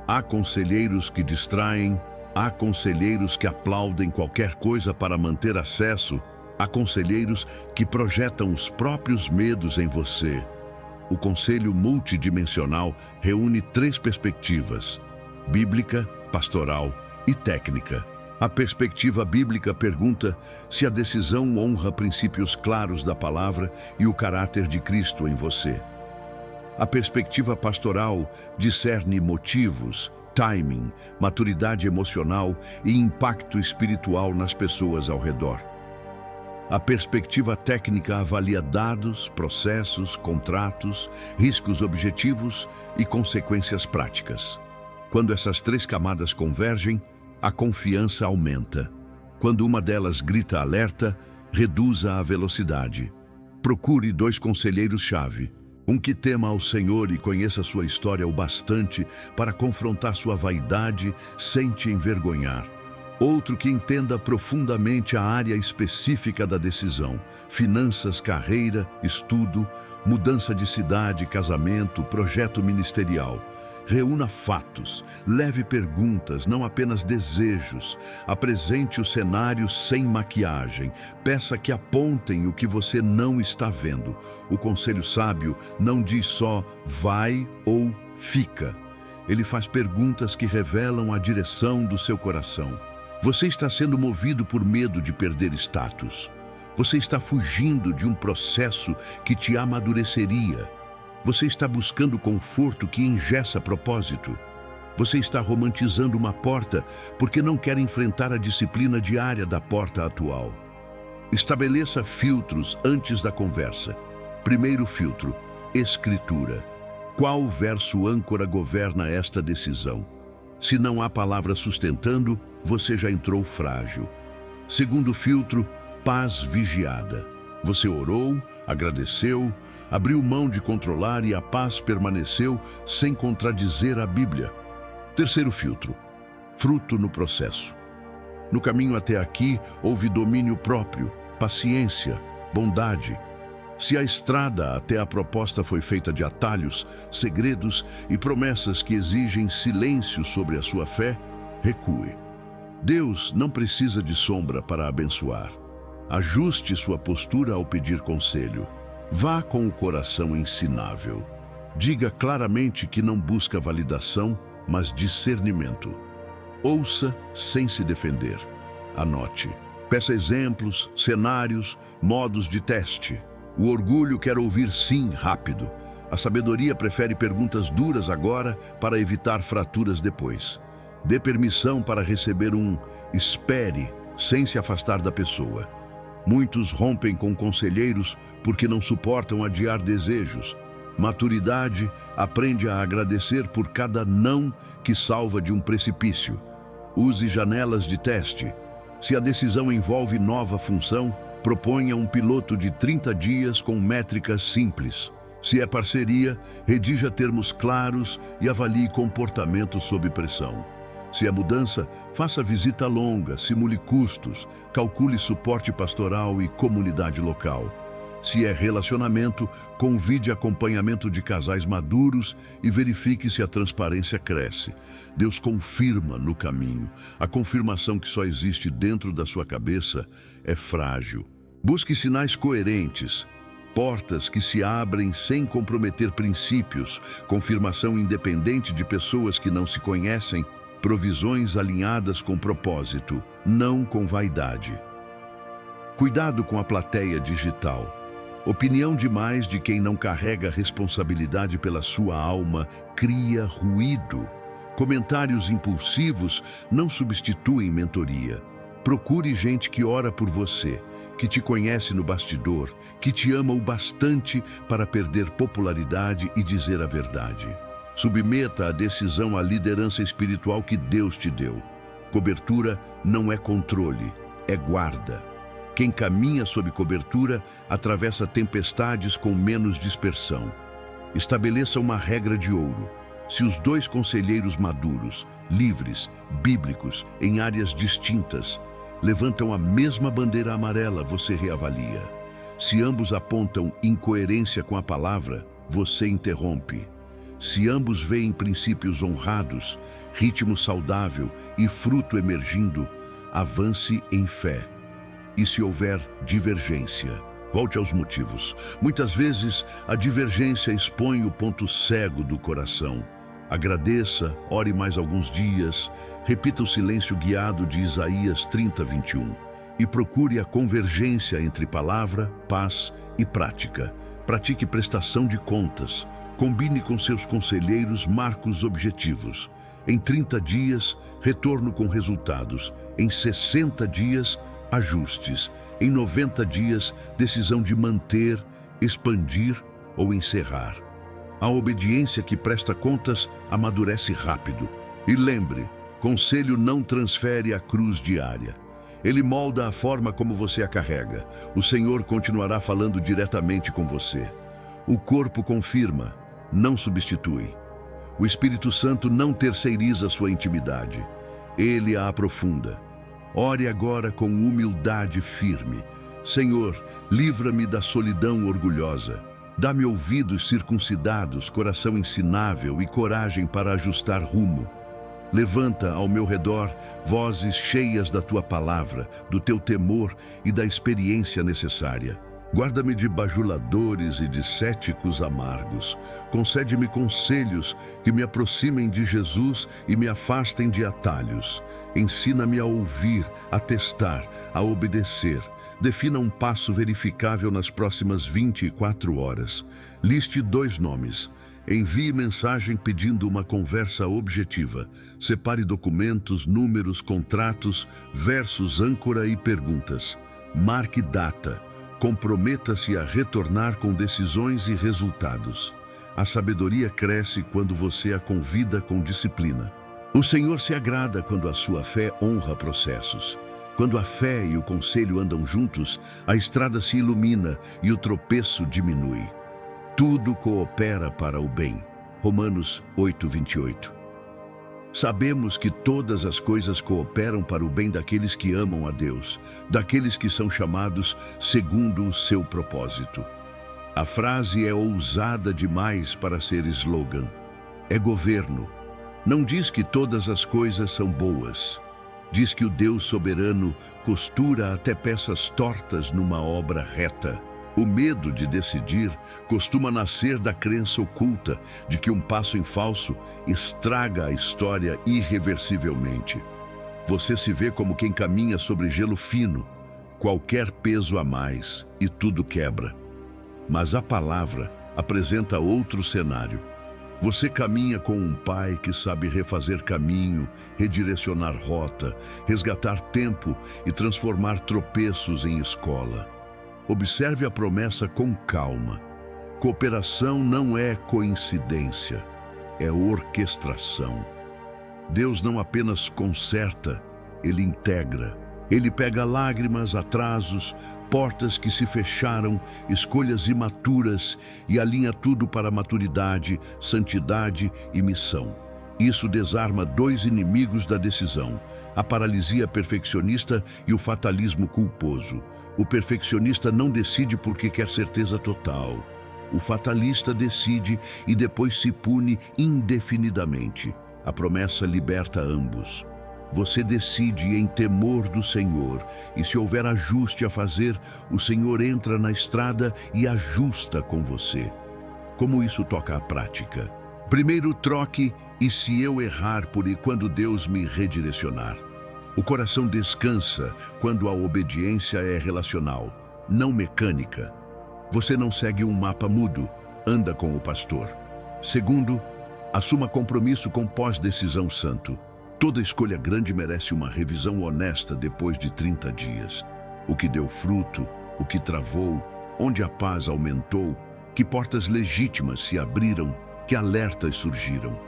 Há conselheiros que distraem, há conselheiros que aplaudem qualquer coisa para manter acesso, há conselheiros que projetam os próprios medos em você. O conselho multidimensional reúne 3 perspectivas: bíblica, pastoral e técnica. A perspectiva bíblica pergunta se a decisão honra princípios claros da palavra e o caráter de Cristo em você. A perspectiva pastoral discerne motivos, timing, maturidade emocional e impacto espiritual nas pessoas ao redor. A perspectiva técnica avalia dados, processos, contratos, riscos objetivos e consequências práticas. Quando essas 3 camadas convergem, a confiança aumenta. Quando uma delas grita alerta, reduza a velocidade. Procure 2 conselheiros-chave. Um que tema ao Senhor e conheça sua história o bastante para confrontar sua vaidade sem te envergonhar. Outro que entenda profundamente a área específica da decisão: finanças, carreira, estudo, mudança de cidade, casamento, projeto ministerial. Reúna fatos, leve perguntas, não apenas desejos. Apresente o cenário sem maquiagem. Peça que apontem o que você não está vendo. O conselho sábio não diz só vai ou fica. Ele faz perguntas que revelam a direção do seu coração. Você está sendo movido por medo de perder status. Você está fugindo de um processo que te amadureceria. Você está buscando conforto que engessa propósito. Você está romantizando uma porta porque não quer enfrentar a disciplina diária da porta atual. Estabeleça filtros antes da conversa. Primeiro filtro: Escritura. Qual verso âncora governa esta decisão? Se não há palavra sustentando, você já entrou frágil. Segundo filtro: paz vigiada. Você orou, agradeceu, abriu mão de controlar e a paz permaneceu sem contradizer a Bíblia. Terceiro filtro: fruto no processo. No caminho até aqui, houve domínio próprio, paciência, bondade. Se a estrada até a proposta foi feita de atalhos, segredos e promessas que exigem silêncio sobre a sua fé, recue. Deus não precisa de sombra para abençoar. Ajuste sua postura ao pedir conselho. Vá com o coração ensinável. Diga claramente que não busca validação, mas discernimento. Ouça sem se defender. Anote. Peça exemplos, cenários, modos de teste. O orgulho quer ouvir sim rápido. A sabedoria prefere perguntas duras agora para evitar fraturas depois. Dê permissão para receber um espere sem se afastar da pessoa. Muitos rompem com conselheiros porque não suportam adiar desejos. Maturidade aprende a agradecer por cada não que salva de um precipício. Use janelas de teste. Se a decisão envolve nova função, proponha um piloto de 30 dias com métricas simples. Se é parceria, redija termos claros e avalie comportamento sob pressão. Se é mudança, faça visita longa, simule custos, calcule suporte pastoral e comunidade local. Se é relacionamento, convide acompanhamento de casais maduros e verifique se a transparência cresce. Deus confirma no caminho. A confirmação que só existe dentro da sua cabeça é frágil. Busque sinais coerentes, portas que se abrem sem comprometer princípios, confirmação independente de pessoas que não se conhecem, provisões alinhadas com propósito, não com vaidade. Cuidado com a plateia digital. Opinião demais de quem não carrega responsabilidade pela sua alma cria ruído. Comentários impulsivos não substituem mentoria. Procure gente que ora por você, que te conhece no bastidor, que te ama o bastante para perder popularidade e dizer a verdade. Submeta a decisão à liderança espiritual que Deus te deu. Cobertura não é controle, é guarda. Quem caminha sob cobertura atravessa tempestades com menos dispersão. Estabeleça uma regra de ouro. Se os dois conselheiros maduros, livres, bíblicos, em áreas distintas, levantam a mesma bandeira amarela, você reavalia. Se ambos apontam incoerência com a palavra, você interrompe. Se ambos veem princípios honrados, ritmo saudável e fruto emergindo, avance em fé. E se houver divergência, volte aos motivos. Muitas vezes, a divergência expõe o ponto cego do coração. Agradeça, ore mais alguns dias, repita o silêncio guiado de Isaías 30:21 e procure a convergência entre palavra, paz e prática. Pratique prestação de contas. Combine com seus conselheiros marcos objetivos. Em 30 dias, retorno com resultados. Em 60 dias, ajustes. Em 90 dias, decisão de manter, expandir ou encerrar. A obediência que presta contas amadurece rápido. E lembre, conselho não transfere a cruz diária. Ele molda a forma como você a carrega. O Senhor continuará falando diretamente com você. O corpo confirma, não substitui. O Espírito Santo não terceiriza sua intimidade. Ele a aprofunda. Ore agora com humildade firme. Senhor, livra-me da solidão orgulhosa. Dá-me ouvidos circuncidados, coração ensinável e coragem para ajustar rumo. Levanta ao meu redor vozes cheias da tua palavra, do teu temor e da experiência necessária. Guarda-me de bajuladores e de céticos amargos. Concede-me conselhos que me aproximem de Jesus e me afastem de atalhos. Ensina-me a ouvir, a testar, a obedecer. Defina um passo verificável nas próximas 24 horas. Liste 2 nomes. Envie mensagem pedindo uma conversa objetiva. Separe documentos, números, contratos, versos, âncora e perguntas. Marque data. Comprometa-se a retornar com decisões e resultados. A sabedoria cresce quando você a convida com disciplina. O Senhor se agrada quando a sua fé honra processos. Quando a fé e o conselho andam juntos, a estrada se ilumina e o tropeço diminui. Tudo coopera para o bem. Romanos 8:28. Sabemos que todas as coisas cooperam para o bem daqueles que amam a Deus, daqueles que são chamados segundo o seu propósito. A frase é ousada demais para ser slogan. É governo. Não diz que todas as coisas são boas. Diz que o Deus soberano costura até peças tortas numa obra reta. O medo de decidir costuma nascer da crença oculta de que um passo em falso estraga a história irreversivelmente. Você se vê como quem caminha sobre gelo fino, qualquer peso a mais e tudo quebra. Mas a palavra, apresenta outro cenário. Você caminha com um pai que sabe refazer caminho, redirecionar rota, resgatar tempo e transformar tropeços em escola. Observe a promessa com calma. Cooperação não é coincidência, é orquestração. Deus não apenas conserta, Ele integra. Ele pega lágrimas, atrasos, portas que se fecharam, escolhas imaturas e alinha tudo para maturidade, santidade e missão. Isso desarma dois inimigos da decisão: a paralisia perfeccionista e o fatalismo culposo. O perfeccionista não decide porque quer certeza total. O fatalista decide e depois se pune indefinidamente. A promessa liberta ambos. Você decide em temor do Senhor, e se houver ajuste a fazer, o Senhor entra na estrada e ajusta com você. Como isso toca à prática? Primeiro, troque "e se eu errar quando Deus me redirecionar?". O coração descansa quando a obediência é relacional, não mecânica. Você não segue um mapa mudo, anda com o pastor. Segundo, assuma compromisso com pós-decisão santo. Toda escolha grande merece uma revisão honesta depois de 30 dias. O que deu fruto, o que travou, onde a paz aumentou, que portas legítimas se abriram, que alertas surgiram.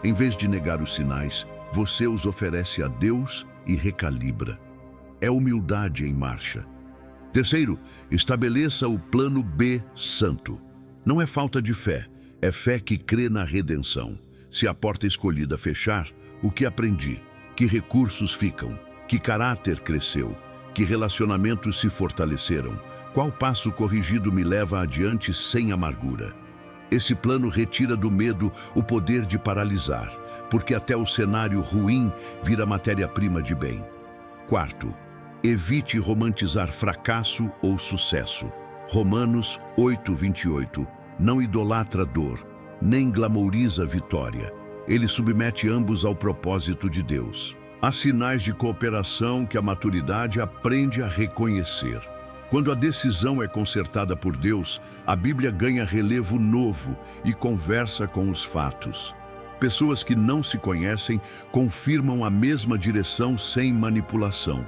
Em vez de negar os sinais, você os oferece a Deus e recalibra. É humildade em marcha. Terceiro, estabeleça o plano B santo. Não é falta de fé, é fé que crê na redenção. Se a porta escolhida fechar, o que aprendi? Que recursos ficam? Que caráter cresceu? Que relacionamentos se fortaleceram? Qual passo corrigido me leva adiante sem amargura? Esse plano retira do medo o poder de paralisar, porque até o cenário ruim vira matéria-prima de bem. Quarto, evite romantizar fracasso ou sucesso. Romanos 8:28. Não idolatra dor, nem glamouriza vitória. Ele submete ambos ao propósito de Deus. Há sinais de cooperação que a maturidade aprende a reconhecer. Quando a decisão é consertada por Deus, a Bíblia ganha relevo novo e conversa com os fatos. Pessoas que não se conhecem confirmam a mesma direção sem manipulação.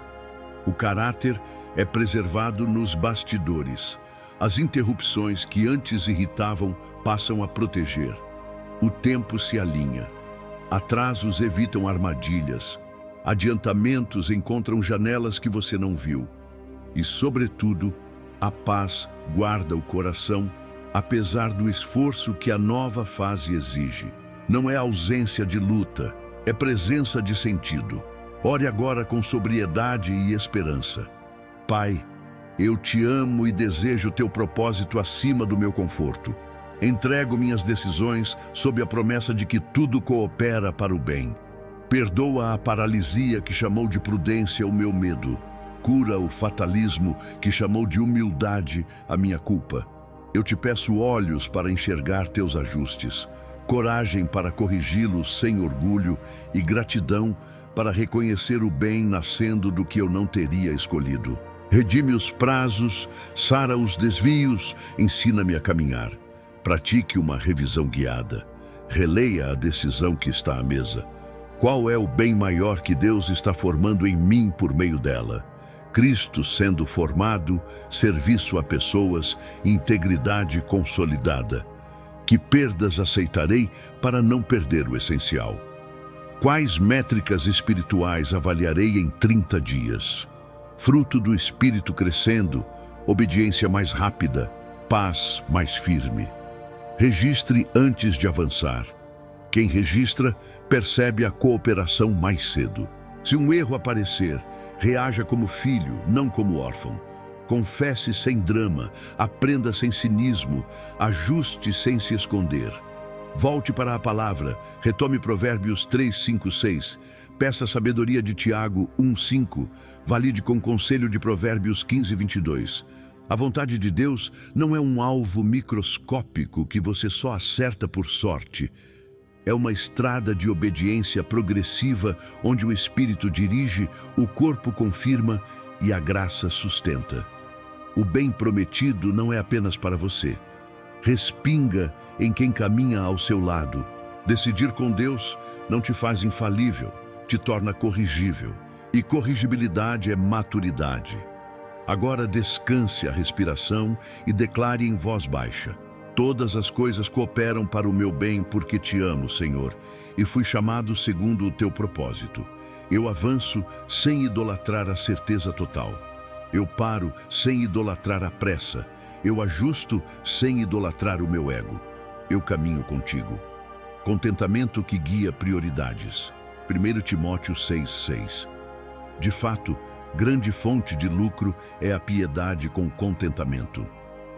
O caráter é preservado nos bastidores. As interrupções que antes irritavam passam a proteger. O tempo se alinha. Atrasos evitam armadilhas. Adiantamentos encontram janelas que você não viu. E, sobretudo, a paz guarda o coração, apesar do esforço que a nova fase exige. Não é ausência de luta, é presença de sentido. Ore agora com sobriedade e esperança. Pai, eu te amo e desejo teu propósito acima do meu conforto. Entrego minhas decisões sob a promessa de que tudo coopera para o bem. Perdoa a paralisia que chamou de prudência o meu medo. Cura o fatalismo que chamou de humildade a minha culpa. Eu te peço olhos para enxergar teus ajustes, coragem para corrigi-los sem orgulho e gratidão para reconhecer o bem nascendo do que eu não teria escolhido. Redime os prazos, sara os desvios, ensina-me a caminhar. Pratique uma revisão guiada. Releia a decisão que está à mesa. Qual é o bem maior que Deus está formando em mim por meio dela? Cristo sendo formado, serviço a pessoas, integridade consolidada. Que perdas aceitarei para não perder o essencial? Quais métricas espirituais avaliarei em 30 dias? Fruto do Espírito crescendo, obediência mais rápida, paz mais firme. Registre antes de avançar. Quem registra, percebe a cooperação mais cedo. Se um erro aparecer, reaja como filho, não como órfão. Confesse sem drama, aprenda sem cinismo, ajuste sem se esconder. Volte para a palavra, retome Provérbios 3, 5, 6. Peça sabedoria de Tiago 1, 5. Valide com conselho de Provérbios 15, 22. A vontade de Deus não é um alvo microscópico que você só acerta por sorte. É uma estrada de obediência progressiva onde o Espírito dirige, o corpo confirma e a graça sustenta. O bem prometido não é apenas para você. respinga em quem caminha ao seu lado. Decidir com Deus não te faz infalível, te torna corrigível. E corrigibilidade é maturidade. Agora descanse a respiração e declare em voz baixa: todas as coisas cooperam para o meu bem porque te amo, Senhor, e fui chamado segundo o teu propósito. Eu avanço sem idolatrar a certeza total. Eu paro sem idolatrar a pressa. Eu ajusto sem idolatrar o meu ego. Eu caminho contigo. Contentamento que guia prioridades. 1 Timóteo 6,6. De fato, grande fonte de lucro é a piedade com contentamento.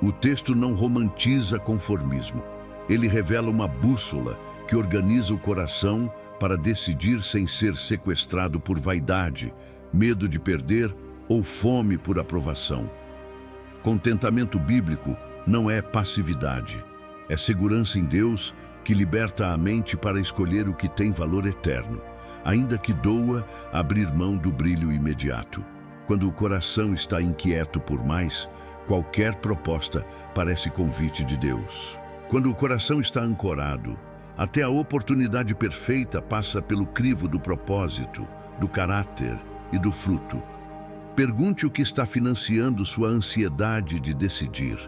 O texto não romantiza conformismo. Ele revela uma bússola que organiza o coração para decidir sem ser sequestrado por vaidade, medo de perder ou fome por aprovação. Contentamento bíblico não é passividade. É segurança em Deus que liberta a mente para escolher o que tem valor eterno, ainda que doa abrir mão do brilho imediato. Quando o coração está inquieto por mais, qualquer proposta parece convite de Deus. Quando o coração está ancorado, até a oportunidade perfeita passa pelo crivo do propósito, do caráter e do fruto. Pergunte o que está financiando sua ansiedade de decidir.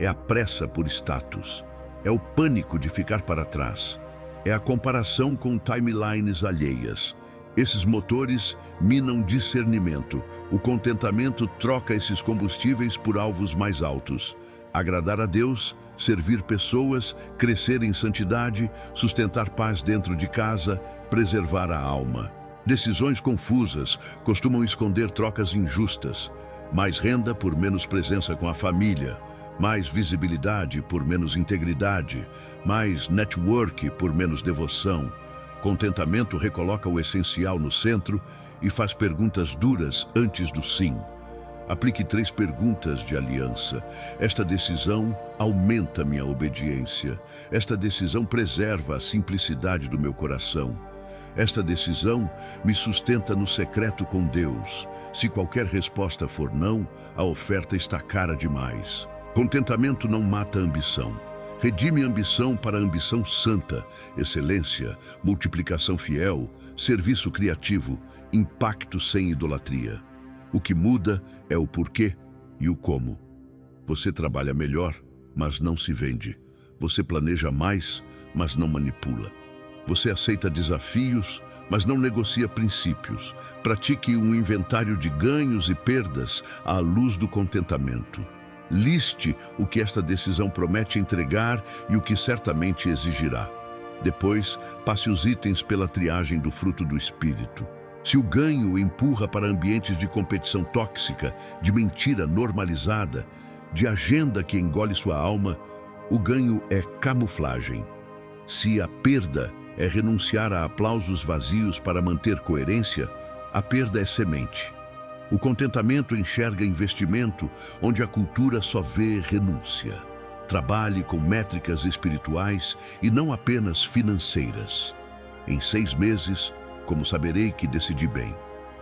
É a pressa por status. É o pânico de ficar para trás. É a comparação com timelines alheias. Esses motores minam discernimento. O contentamento troca esses combustíveis por alvos mais altos. Agradar a Deus, servir pessoas, crescer em santidade, sustentar paz dentro de casa, preservar a alma. Decisões confusas costumam esconder trocas injustas. Mais renda por menos presença com a família. Mais visibilidade por menos integridade, mais network por menos devoção. Contentamento recoloca o essencial no centro e faz perguntas duras antes do sim. Aplique 3 perguntas de aliança. Esta decisão aumenta minha obediência. Esta decisão preserva a simplicidade do meu coração. Esta decisão me sustenta no secreto com Deus. Se qualquer resposta for não, a oferta está cara demais. Contentamento não mata a ambição. Redime a ambição para a ambição santa, excelência, multiplicação fiel, serviço criativo, impacto sem idolatria. O que muda é o porquê e o como. Você trabalha melhor, mas não se vende. Você planeja mais, mas não manipula. Você aceita desafios, mas não negocia princípios. Pratique um inventário de ganhos e perdas à luz do contentamento. Liste o que esta decisão promete entregar e o que certamente exigirá. Depois, passe os itens pela triagem do fruto do Espírito. Se o ganho o empurra para ambientes de competição tóxica, de mentira normalizada, de agenda que engole sua alma, o ganho é camuflagem. Se a perda é renunciar a aplausos vazios para manter coerência, a perda é semente. O contentamento enxerga investimento onde a cultura só vê renúncia. Trabalhe com métricas espirituais e não apenas financeiras. Em 6 meses, como saberei que decidi bem?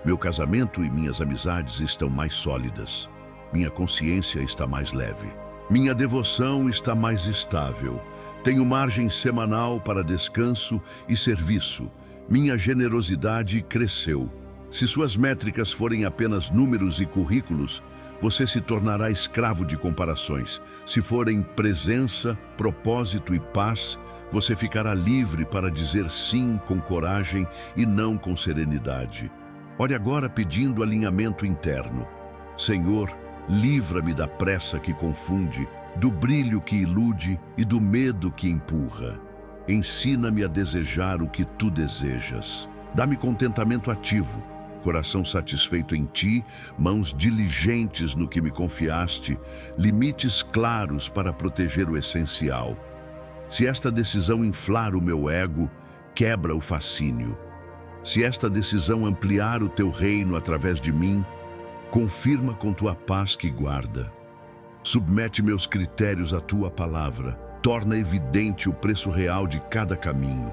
Meu casamento e minhas amizades estão mais sólidas. Minha consciência está mais leve. Minha devoção está mais estável. Tenho margem semanal para descanso e serviço. Minha generosidade cresceu. Se suas métricas forem apenas números e currículos, você se tornará escravo de comparações. Se forem presença, propósito e paz, você ficará livre para dizer sim com coragem e não com serenidade. Ore agora pedindo alinhamento interno. Senhor, livra-me da pressa que confunde, do brilho que ilude e do medo que empurra. Ensina-me a desejar o que tu desejas. Dá-me contentamento ativo, coração satisfeito em ti, mãos diligentes no que me confiaste, limites claros para proteger o essencial. Se esta decisão inflar o meu ego, quebra o fascínio. Se esta decisão ampliar o teu reino através de mim, confirma com tua paz que guarda. Submete meus critérios à tua palavra, torna evidente o preço real de cada caminho.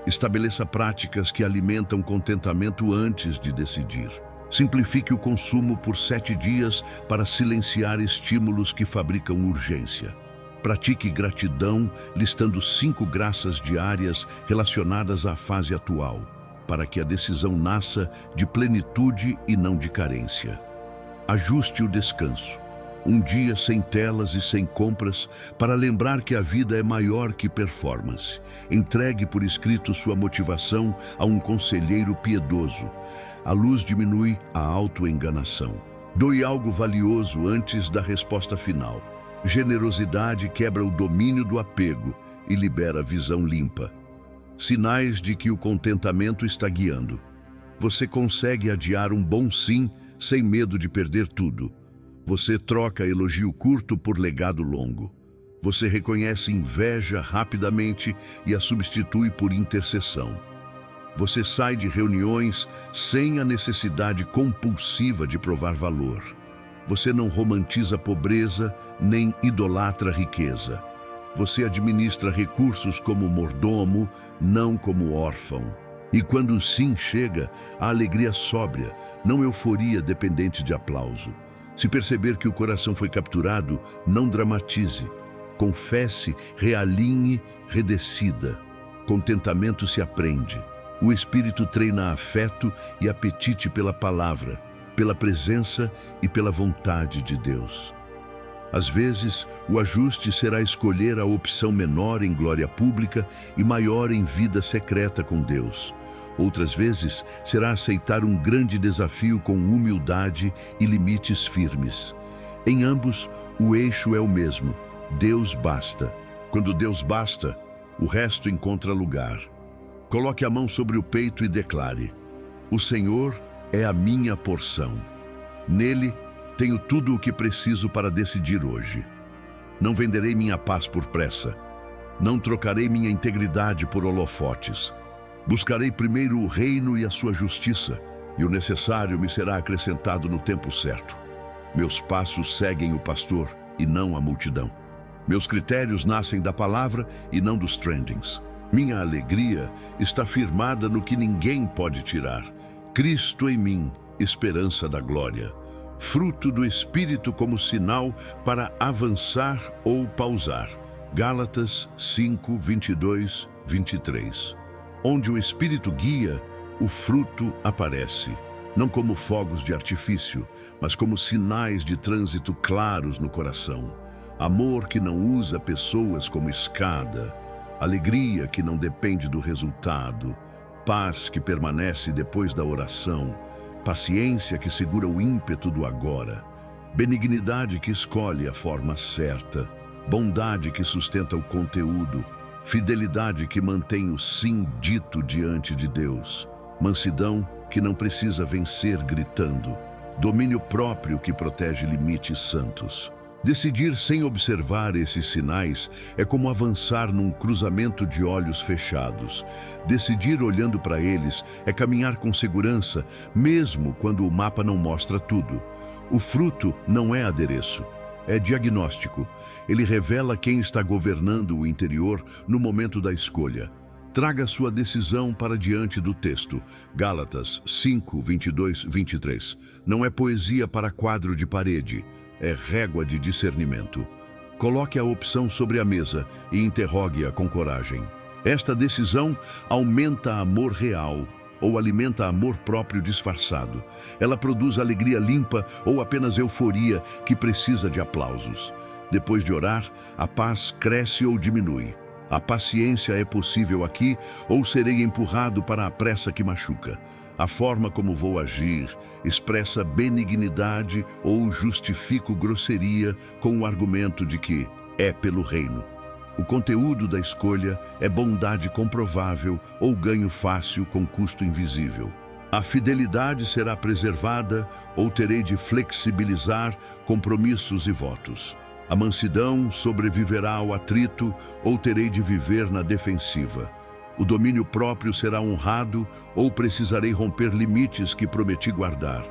Estabeleça práticas que alimentam contentamento antes de decidir. Simplifique o consumo por 7 dias para silenciar estímulos que fabricam urgência. Pratique gratidão, listando 5 graças diárias relacionadas à fase atual, para que a decisão nasça de plenitude e não de carência. Ajuste o descanso. Um dia sem telas e sem compras, para lembrar que a vida é maior que performance. Entregue por escrito sua motivação a um conselheiro piedoso. A luz diminui a autoenganação. Doe algo valioso antes da resposta final. Generosidade quebra o domínio do apego e libera visão limpa. Sinais de que o contentamento está guiando. Você consegue adiar um bom sim sem medo de perder tudo. Você troca elogio curto por legado longo. Você reconhece inveja rapidamente e a substitui por intercessão. Você sai de reuniões sem a necessidade compulsiva de provar valor. Você não romantiza a pobreza nem idolatra a riqueza. Você administra recursos como mordomo, não como órfão. E quando o sim chega, a alegria sóbria, não euforia dependente de aplauso. Se perceber que o coração foi capturado, não dramatize. Confesse, realinhe, redecida. Contentamento se aprende. O espírito treina afeto e apetite pela palavra, pela presença e pela vontade de Deus. Às vezes, o ajuste será escolher a opção menor em glória pública e maior em vida secreta com Deus. Outras vezes, será aceitar um grande desafio com humildade e limites firmes. Em ambos, o eixo é o mesmo: Deus basta. Quando Deus basta, o resto encontra lugar. Coloque a mão sobre o peito e declare: o Senhor é a minha porção. Nele, tenho tudo o que preciso para decidir hoje. Não venderei minha paz por pressa. Não trocarei minha integridade por holofotes. Buscarei primeiro o reino e a sua justiça, e o necessário me será acrescentado no tempo certo. Meus passos seguem o pastor e não a multidão. Meus critérios nascem da palavra e não dos trendings. Minha alegria está firmada no que ninguém pode tirar. Cristo em mim, esperança da glória. Fruto do Espírito como sinal para avançar ou pausar. Gálatas 5, 22, 23. Onde o Espírito guia, o fruto aparece. Não como fogos de artifício, mas como sinais de trânsito claros no coração. Amor que não usa pessoas como escada. Alegria que não depende do resultado. Paz que permanece depois da oração. Paciência que segura o ímpeto do agora. Benignidade que escolhe a forma certa. Bondade que sustenta o conteúdo. Fidelidade que mantém o sim dito diante de Deus. Mansidão que não precisa vencer gritando. Domínio próprio que protege limites santos. Decidir sem observar esses sinais é como avançar num cruzamento de olhos fechados. Decidir olhando para eles é caminhar com segurança, mesmo quando o mapa não mostra tudo. O fruto não é adereço, é diagnóstico. Ele revela quem está governando o interior no momento da escolha. Traga sua decisão para diante do texto. Gálatas 5, 22, 23. Não é poesia para quadro de parede. É régua de discernimento. Coloque a opção sobre a mesa e interrogue-a com coragem. Esta decisão aumenta amor real ou alimenta amor próprio disfarçado. Ela produz alegria limpa ou apenas euforia que precisa de aplausos. Depois de orar, a paz cresce ou diminui. A paciência é possível aqui ou serei empurrado para a pressa que machuca. A forma como vou agir expressa benignidade ou justifico grosseria com o argumento de que é pelo reino. O conteúdo da escolha é bondade comprovável ou ganho fácil com custo invisível. A fidelidade será preservada ou terei de flexibilizar compromissos e votos. A mansidão sobreviverá ao atrito ou terei de viver na defensiva. O domínio próprio será honrado ou precisarei romper limites que prometi guardar.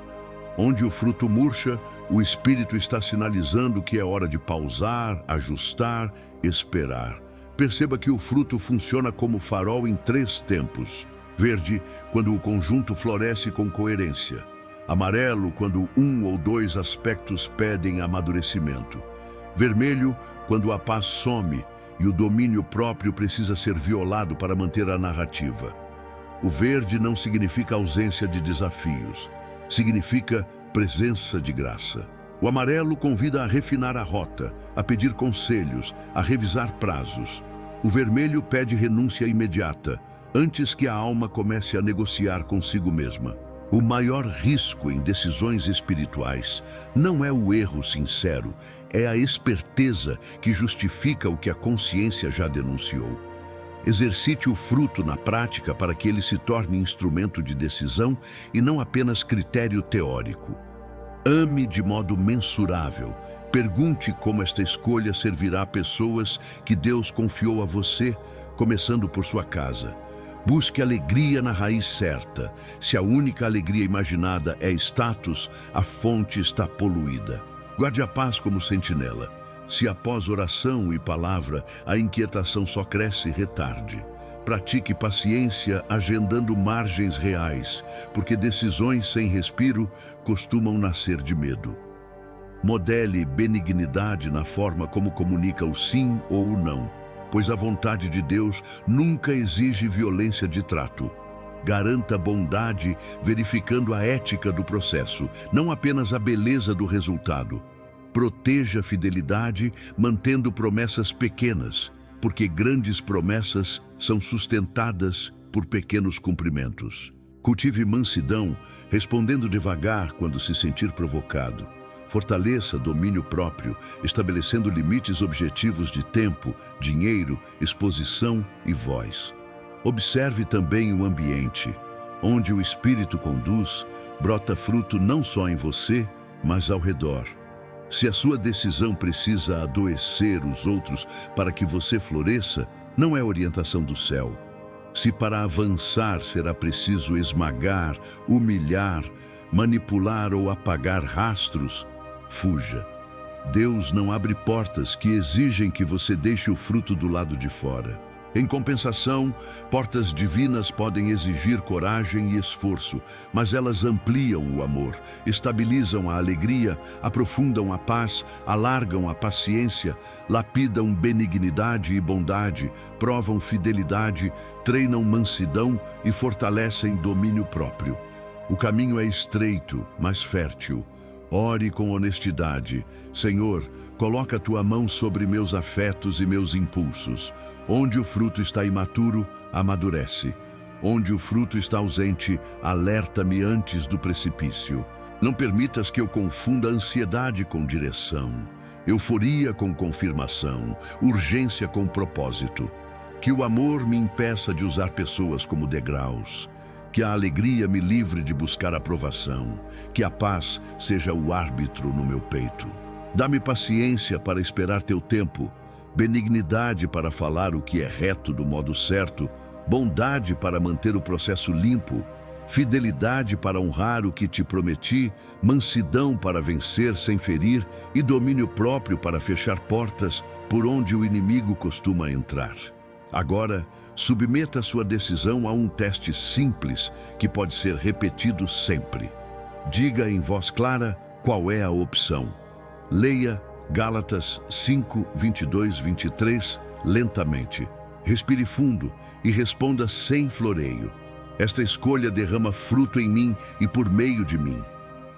Onde o fruto murcha, o espírito está sinalizando que é hora de pausar, ajustar, esperar. Perceba que o fruto funciona como farol em 3 tempos. Verde, quando o conjunto floresce com coerência. Amarelo, quando 1 ou 2 aspectos pedem amadurecimento. Vermelho, quando a paz some e o domínio próprio precisa ser violado para manter a narrativa. O verde não significa ausência de desafios, significa presença de graça. O amarelo convida a refinar a rota, a pedir conselhos, a revisar prazos. O vermelho pede renúncia imediata, antes que a alma comece a negociar consigo mesma. O maior risco em decisões espirituais não é o erro sincero, é a esperteza que justifica o que a consciência já denunciou. Exercite o fruto na prática para que ele se torne instrumento de decisão e não apenas critério teórico. Ame de modo mensurável. Pergunte como esta escolha servirá a pessoas que Deus confiou a você, começando por sua casa. Busque alegria na raiz certa. Se a única alegria imaginada é status, a fonte está poluída. Guarde a paz como sentinela. Se após oração e palavra a inquietação só cresce, retarde. Pratique paciência agendando margens reais, porque decisões sem respiro costumam nascer de medo. Modele benignidade na forma como comunica o sim ou o não, pois a vontade de Deus nunca exige violência de trato. Garanta bondade verificando a ética do processo, não apenas a beleza do resultado. Proteja a fidelidade mantendo promessas pequenas, porque grandes promessas são sustentadas por pequenos cumprimentos. Cultive mansidão, respondendo devagar quando se sentir provocado. Fortaleça domínio próprio, estabelecendo limites objetivos de tempo, dinheiro, exposição e voz. Observe também o ambiente. Onde o Espírito conduz, brota fruto não só em você, mas ao redor. Se a sua decisão precisa adoecer os outros para que você floresça, não é orientação do céu. Se para avançar será preciso esmagar, humilhar, manipular ou apagar rastros, fuja. Deus não abre portas que exigem que você deixe o fruto do lado de fora. Em compensação, portas divinas podem exigir coragem e esforço, mas elas ampliam o amor, estabilizam a alegria, aprofundam a paz, alargam a paciência, lapidam benignidade e bondade, provam fidelidade, treinam mansidão e fortalecem domínio próprio. O caminho é estreito, mas fértil. Ore com honestidade. Senhor, coloca a tua mão sobre meus afetos e meus impulsos. Onde o fruto está imaturo, amadurece. Onde o fruto está ausente, alerta-me antes do precipício. Não permitas que eu confunda ansiedade com direção, euforia com confirmação, urgência com propósito. Que o amor me impeça de usar pessoas como degraus. Que a alegria me livre de buscar aprovação, que a paz seja o árbitro no meu peito. Dá-me paciência para esperar teu tempo, benignidade para falar o que é reto do modo certo, bondade para manter o processo limpo, fidelidade para honrar o que te prometi, mansidão para vencer sem ferir e domínio próprio para fechar portas por onde o inimigo costuma entrar. Agora, submeta sua decisão a um teste simples que pode ser repetido sempre. Diga em voz clara qual é a opção. Leia Gálatas 5, 22, 23 lentamente. Respire fundo e responda sem floreio. Esta escolha derrama fruto em mim e por meio de mim.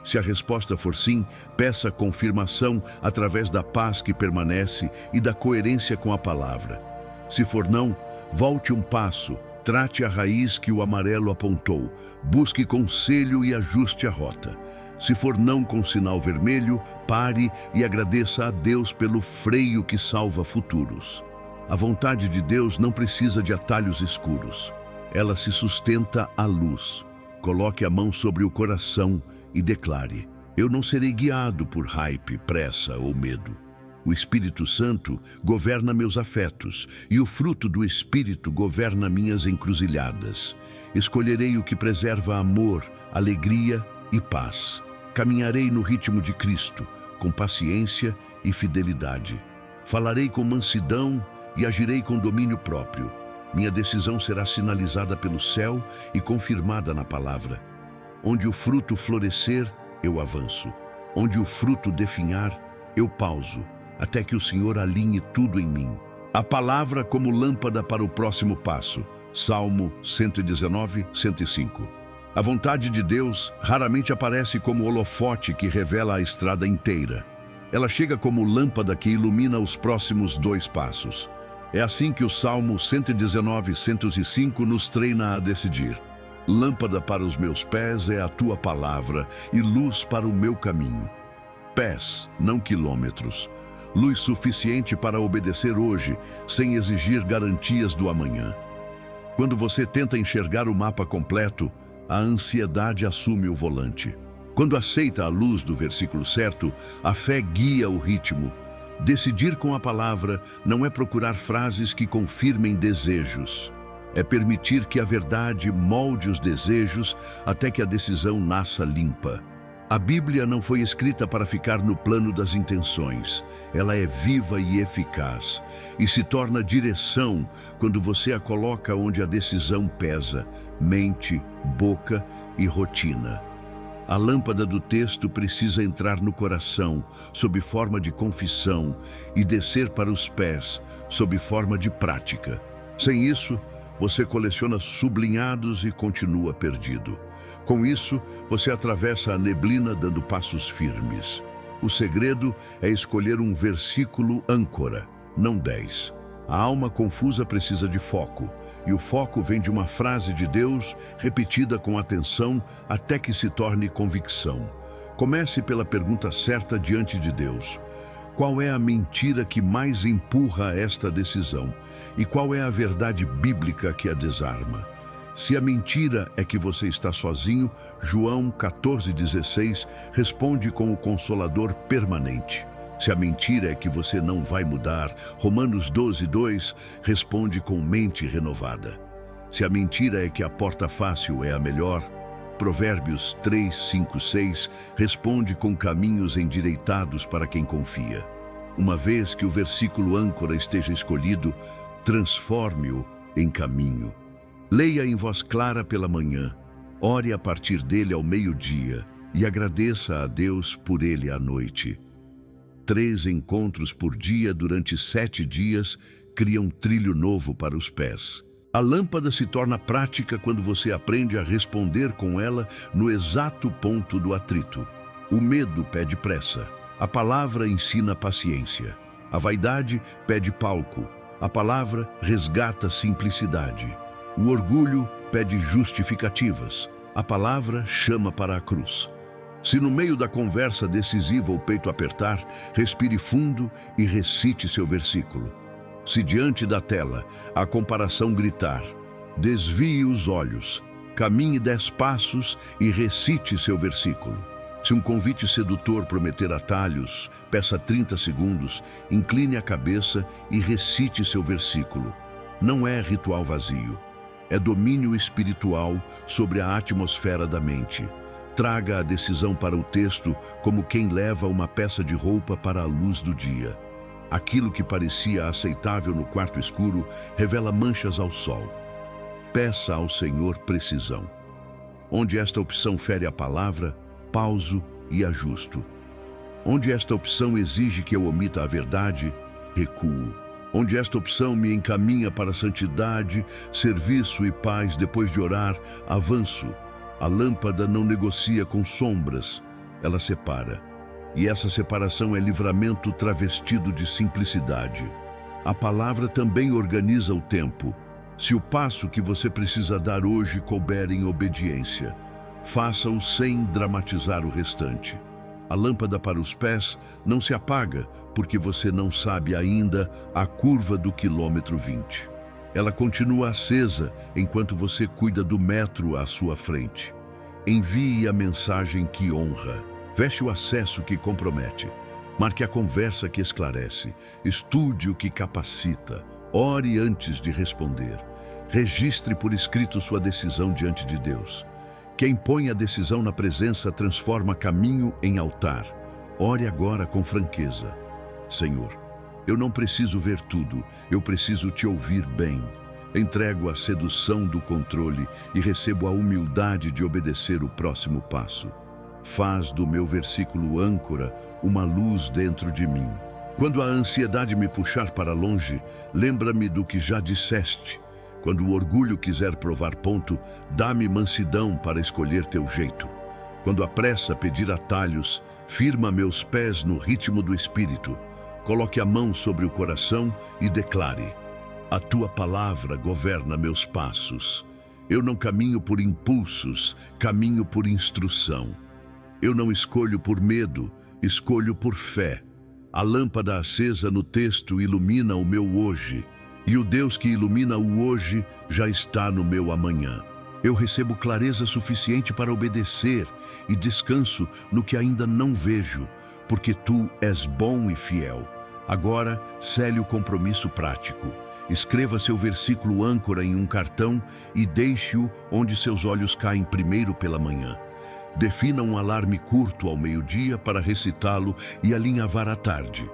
Se a resposta for sim, peça confirmação através da paz que permanece e da coerência com a palavra. Se for não, volte um passo, trate a raiz que o amarelo apontou, busque conselho e ajuste a rota. Se for não com sinal vermelho, pare e agradeça a Deus pelo freio que salva futuros. A vontade de Deus não precisa de atalhos escuros. Ela se sustenta à luz. Coloque a mão sobre o coração e declare: eu não serei guiado por hype, pressa ou medo. O Espírito Santo governa meus afetos e o fruto do Espírito governa minhas encruzilhadas. Escolherei o que preserva amor, alegria e paz. Caminharei no ritmo de Cristo, com paciência e fidelidade. Falarei com mansidão e agirei com domínio próprio. Minha decisão será sinalizada pelo céu e confirmada na palavra. Onde o fruto florescer, eu avanço. Onde o fruto definhar, eu pauso. até que o Senhor alinhe tudo em mim. A palavra como lâmpada para o próximo passo. Salmo 119, 105. A vontade de Deus raramente aparece como holofote que revela a estrada inteira. Ela chega como lâmpada que ilumina os próximos 2 passos. É assim que o Salmo 119, 105 nos treina a decidir. Lâmpada para os meus pés é a tua palavra e luz para o meu caminho. Pés, não quilômetros. Luz suficiente para obedecer hoje, sem exigir garantias do amanhã. Quando você tenta enxergar o mapa completo, a ansiedade assume o volante. Quando aceita a luz do versículo certo, a fé guia o ritmo. Decidir com a palavra não é procurar frases que confirmem desejos. É permitir que a verdade molde os desejos até que a decisão nasça limpa. A Bíblia não foi escrita para ficar no plano das intenções. Ela é viva e eficaz e se torna direção quando você a coloca onde a decisão pesa: mente, boca e rotina. A lâmpada do texto precisa entrar no coração, sob forma de confissão, e descer para os pés, sob forma de prática. Sem isso, você coleciona sublinhados e continua perdido. Com isso, você atravessa a neblina dando passos firmes. O segredo é escolher um versículo âncora, não 10. A alma confusa precisa de foco, e o foco vem de uma frase de Deus repetida com atenção até que se torne convicção. Comece pela pergunta certa diante de Deus. Qual é a mentira que mais empurra esta decisão? E qual é a verdade bíblica que a desarma? Se a mentira é que você está sozinho, João 14,16 responde com o Consolador permanente. Se a mentira é que você não vai mudar, Romanos 12,2 responde com mente renovada. Se a mentira é que a porta fácil é a melhor, Provérbios 3, 5, 6 responde com caminhos endireitados para quem confia. Uma vez que o versículo âncora esteja escolhido, transforme-o em caminho. Leia em voz clara pela manhã, ore a partir dele ao meio-dia e agradeça a Deus por ele à noite. 3 encontros por dia durante 7 dias criam trilho novo para os pés. A lâmpada se torna prática quando você aprende a responder com ela no exato ponto do atrito. O medo pede pressa. A palavra ensina paciência. A vaidade pede palco. A palavra resgata simplicidade. O orgulho pede justificativas. A palavra chama para a cruz. Se no meio da conversa decisiva o peito apertar, respire fundo e recite seu versículo. Se diante da tela a comparação gritar, desvie os olhos, caminhe 10 passos e recite seu versículo. Se um convite sedutor prometer atalhos, peça 30 segundos, incline a cabeça e recite seu versículo. Não é ritual vazio, é domínio espiritual sobre a atmosfera da mente. Traga a decisão para o texto como quem leva uma peça de roupa para a luz do dia. Aquilo que parecia aceitável no quarto escuro revela manchas ao sol. Peça ao Senhor precisão. Onde esta opção fere a palavra, pauso e ajusto. Onde esta opção exige que eu omita a verdade, recuo. Onde esta opção me encaminha para a santidade, serviço e paz depois de orar, avanço. A lâmpada não negocia com sombras, ela separa. E essa separação é livramento travestido de simplicidade. A palavra também organiza o tempo. Se o passo que você precisa dar hoje couber em obediência, faça-o sem dramatizar o restante. A lâmpada para os pés não se apaga porque você não sabe ainda a curva do quilômetro 20. Ela continua acesa enquanto você cuida do metro à sua frente. Envie a mensagem que honra. Feche o acesso que compromete. Marque a conversa que esclarece. Estude o que capacita. Ore antes de responder. Registre por escrito sua decisão diante de Deus. Quem põe a decisão na presença transforma caminho em altar. Ore agora com franqueza. Senhor, eu não preciso ver tudo, eu preciso te ouvir bem. Entrego a sedução do controle e recebo a humildade de obedecer o próximo passo. Faz do meu versículo âncora uma luz dentro de mim. Quando a ansiedade me puxar para longe, lembra-me do que já disseste. Quando o orgulho quiser provar ponto, dá-me mansidão para escolher teu jeito. Quando a pressa pedir atalhos, firma meus pés no ritmo do Espírito. Coloque a mão sobre o coração e declare: a tua palavra governa meus passos. Eu não caminho por impulsos, caminho por instrução. Eu não escolho por medo, escolho por fé. A lâmpada acesa no texto ilumina o meu hoje, e o Deus que ilumina o hoje já está no meu amanhã. Eu recebo clareza suficiente para obedecer e descanso no que ainda não vejo, porque tu és bom e fiel. Agora, cele o compromisso prático. Escreva seu versículo âncora em um cartão e deixe-o onde seus olhos caem primeiro pela manhã. Defina um alarme curto ao meio-dia para recitá-lo e alinhavar à tarde.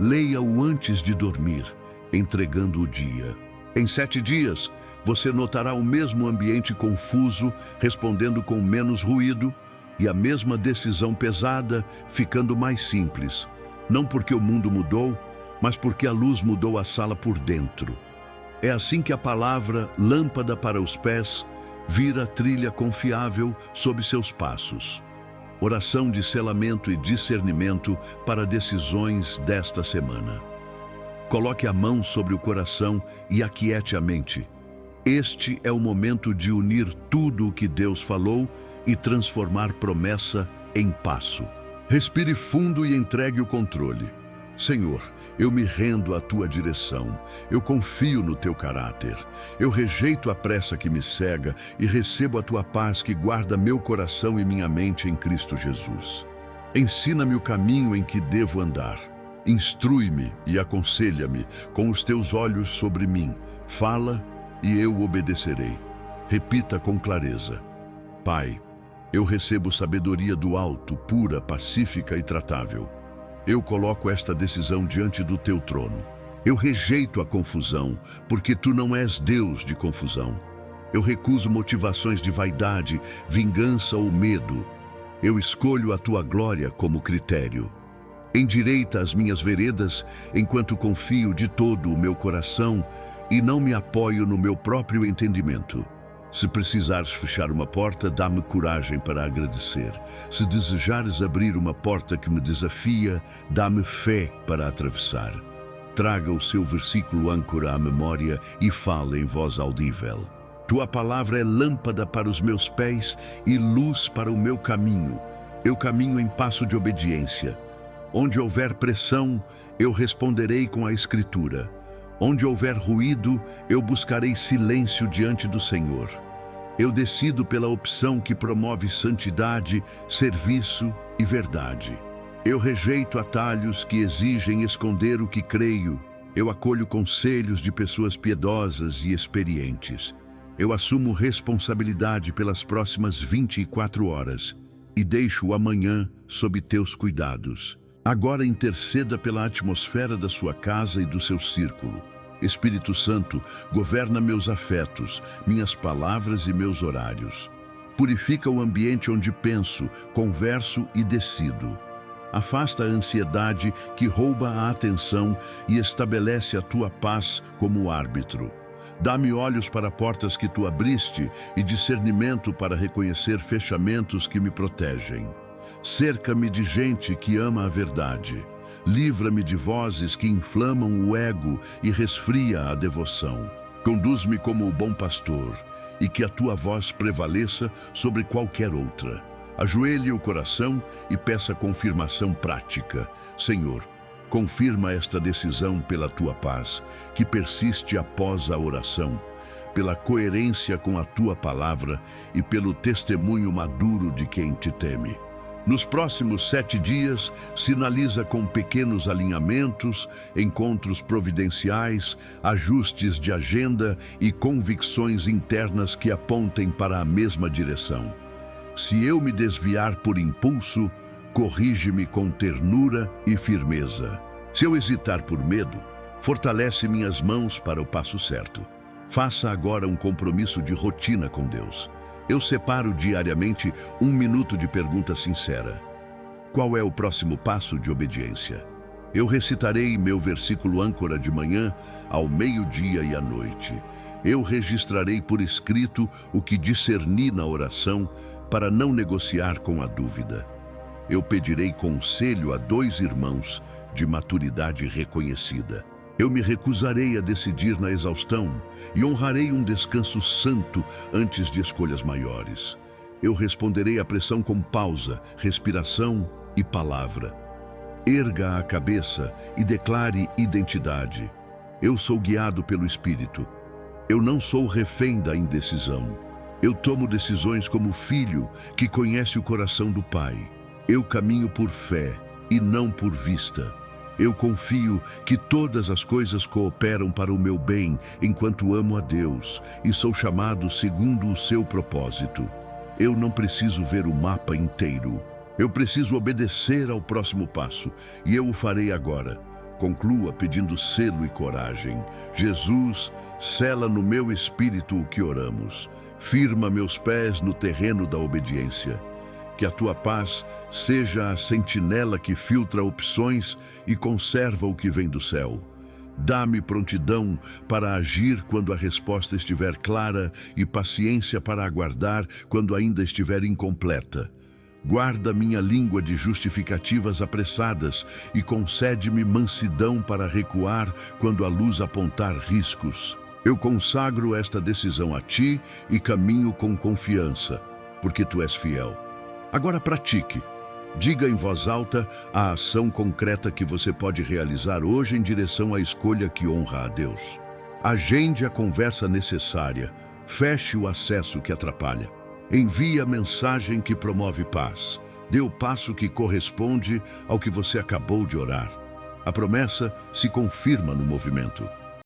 Leia-o antes de dormir, entregando o dia. Em 7 dias, você notará o mesmo ambiente confuso, respondendo com menos ruído, e a mesma decisão pesada, ficando mais simples. Não porque o mundo mudou, mas porque a luz mudou a sala por dentro. É assim que a palavra, lâmpada para os pés, vira trilha confiável sob seus passos. Oração de selamento e discernimento para decisões desta semana. Coloque a mão sobre o coração e aquiete a mente. Este é o momento de unir tudo o que Deus falou e transformar promessa em passo. Respire fundo e entregue o controle. Senhor, eu me rendo à tua direção, eu confio no teu caráter, eu rejeito a pressa que me cega e recebo a tua paz que guarda meu coração e minha mente em Cristo Jesus. Ensina-me o caminho em que devo andar, instrui-me e aconselha-me com os teus olhos sobre mim, fala e eu obedecerei. Repita com clareza: Pai, eu recebo sabedoria do alto, pura, pacífica e tratável. Eu coloco esta decisão diante do teu trono. Eu rejeito a confusão, porque tu não és Deus de confusão. Eu recuso motivações de vaidade, vingança ou medo. Eu escolho a tua glória como critério. Endireita as minhas veredas, enquanto confio de todo o meu coração e não me apoio no meu próprio entendimento. Se precisares fechar uma porta, dá-me coragem para agradecer. Se desejares abrir uma porta que me desafia, dá-me fé para atravessar. Traga o seu versículo âncora à memória e fale em voz audível. Tua palavra é lâmpada para os meus pés e luz para o meu caminho. Eu caminho em passo de obediência. Onde houver pressão, eu responderei com a Escritura. Onde houver ruído, eu buscarei silêncio diante do Senhor. Eu decido pela opção que promove santidade, serviço e verdade. Eu rejeito atalhos que exigem esconder o que creio. Eu acolho conselhos de pessoas piedosas e experientes. Eu assumo responsabilidade pelas próximas 24 horas e deixo o amanhã sob teus cuidados. Agora interceda pela atmosfera da sua casa e do seu círculo. Espírito Santo, governa meus afetos, minhas palavras e meus horários. Purifica o ambiente onde penso, converso e decido. Afasta a ansiedade que rouba a atenção e estabelece a tua paz como árbitro. Dá-me olhos para portas que tu abriste e discernimento para reconhecer fechamentos que me protegem. Cerca-me de gente que ama a verdade. Livra-me de vozes que inflamam o ego e resfria a devoção. Conduz-me como o bom pastor, e que a tua voz prevaleça sobre qualquer outra. Ajoelhe o coração e peça confirmação prática. Senhor, confirma esta decisão pela tua paz, que persiste após a oração, pela coerência com a tua palavra e pelo testemunho maduro de quem te teme. Nos próximos 7 dias, sinaliza com pequenos alinhamentos, encontros providenciais, ajustes de agenda e convicções internas que apontem para a mesma direção. Se eu me desviar por impulso, corrige-me com ternura e firmeza. Se eu hesitar por medo, fortalece minhas mãos para o passo certo. Faça agora um compromisso de rotina com Deus. Eu separo diariamente 1 minuto de pergunta sincera. Qual é o próximo passo de obediência? Eu recitarei meu versículo âncora de manhã, ao meio-dia e à noite. Eu registrarei por escrito o que discerni na oração, para não negociar com a dúvida. Eu pedirei conselho a 2 irmãos de maturidade reconhecida. Eu me recusarei a decidir na exaustão e honrarei um descanso santo antes de escolhas maiores. Eu responderei à pressão com pausa, respiração e palavra. Erga a cabeça e declare identidade. Eu sou guiado pelo Espírito. Eu não sou refém da indecisão. Eu tomo decisões como filho que conhece o coração do Pai. Eu caminho por fé e não por vista. Eu confio que todas as coisas cooperam para o meu bem enquanto amo a Deus e sou chamado segundo o seu propósito. Eu não preciso ver o mapa inteiro. Eu preciso obedecer ao próximo passo e eu o farei agora. Conclua pedindo selo e coragem. Jesus, sela no meu espírito o que oramos. Firma meus pés no terreno da obediência. Que a tua paz seja a sentinela que filtra opções e conserva o que vem do céu. Dá-me prontidão para agir quando a resposta estiver clara e paciência para aguardar quando ainda estiver incompleta. Guarda minha língua de justificativas apressadas e concede-me mansidão para recuar quando a luz apontar riscos. Eu consagro esta decisão a ti e caminho com confiança, porque tu és fiel. Agora pratique. Diga em voz alta a ação concreta que você pode realizar hoje em direção à escolha que honra a Deus. Agende a conversa necessária. Feche o acesso que atrapalha. Envie a mensagem que promove paz. Dê o passo que corresponde ao que você acabou de orar. A promessa se confirma no movimento.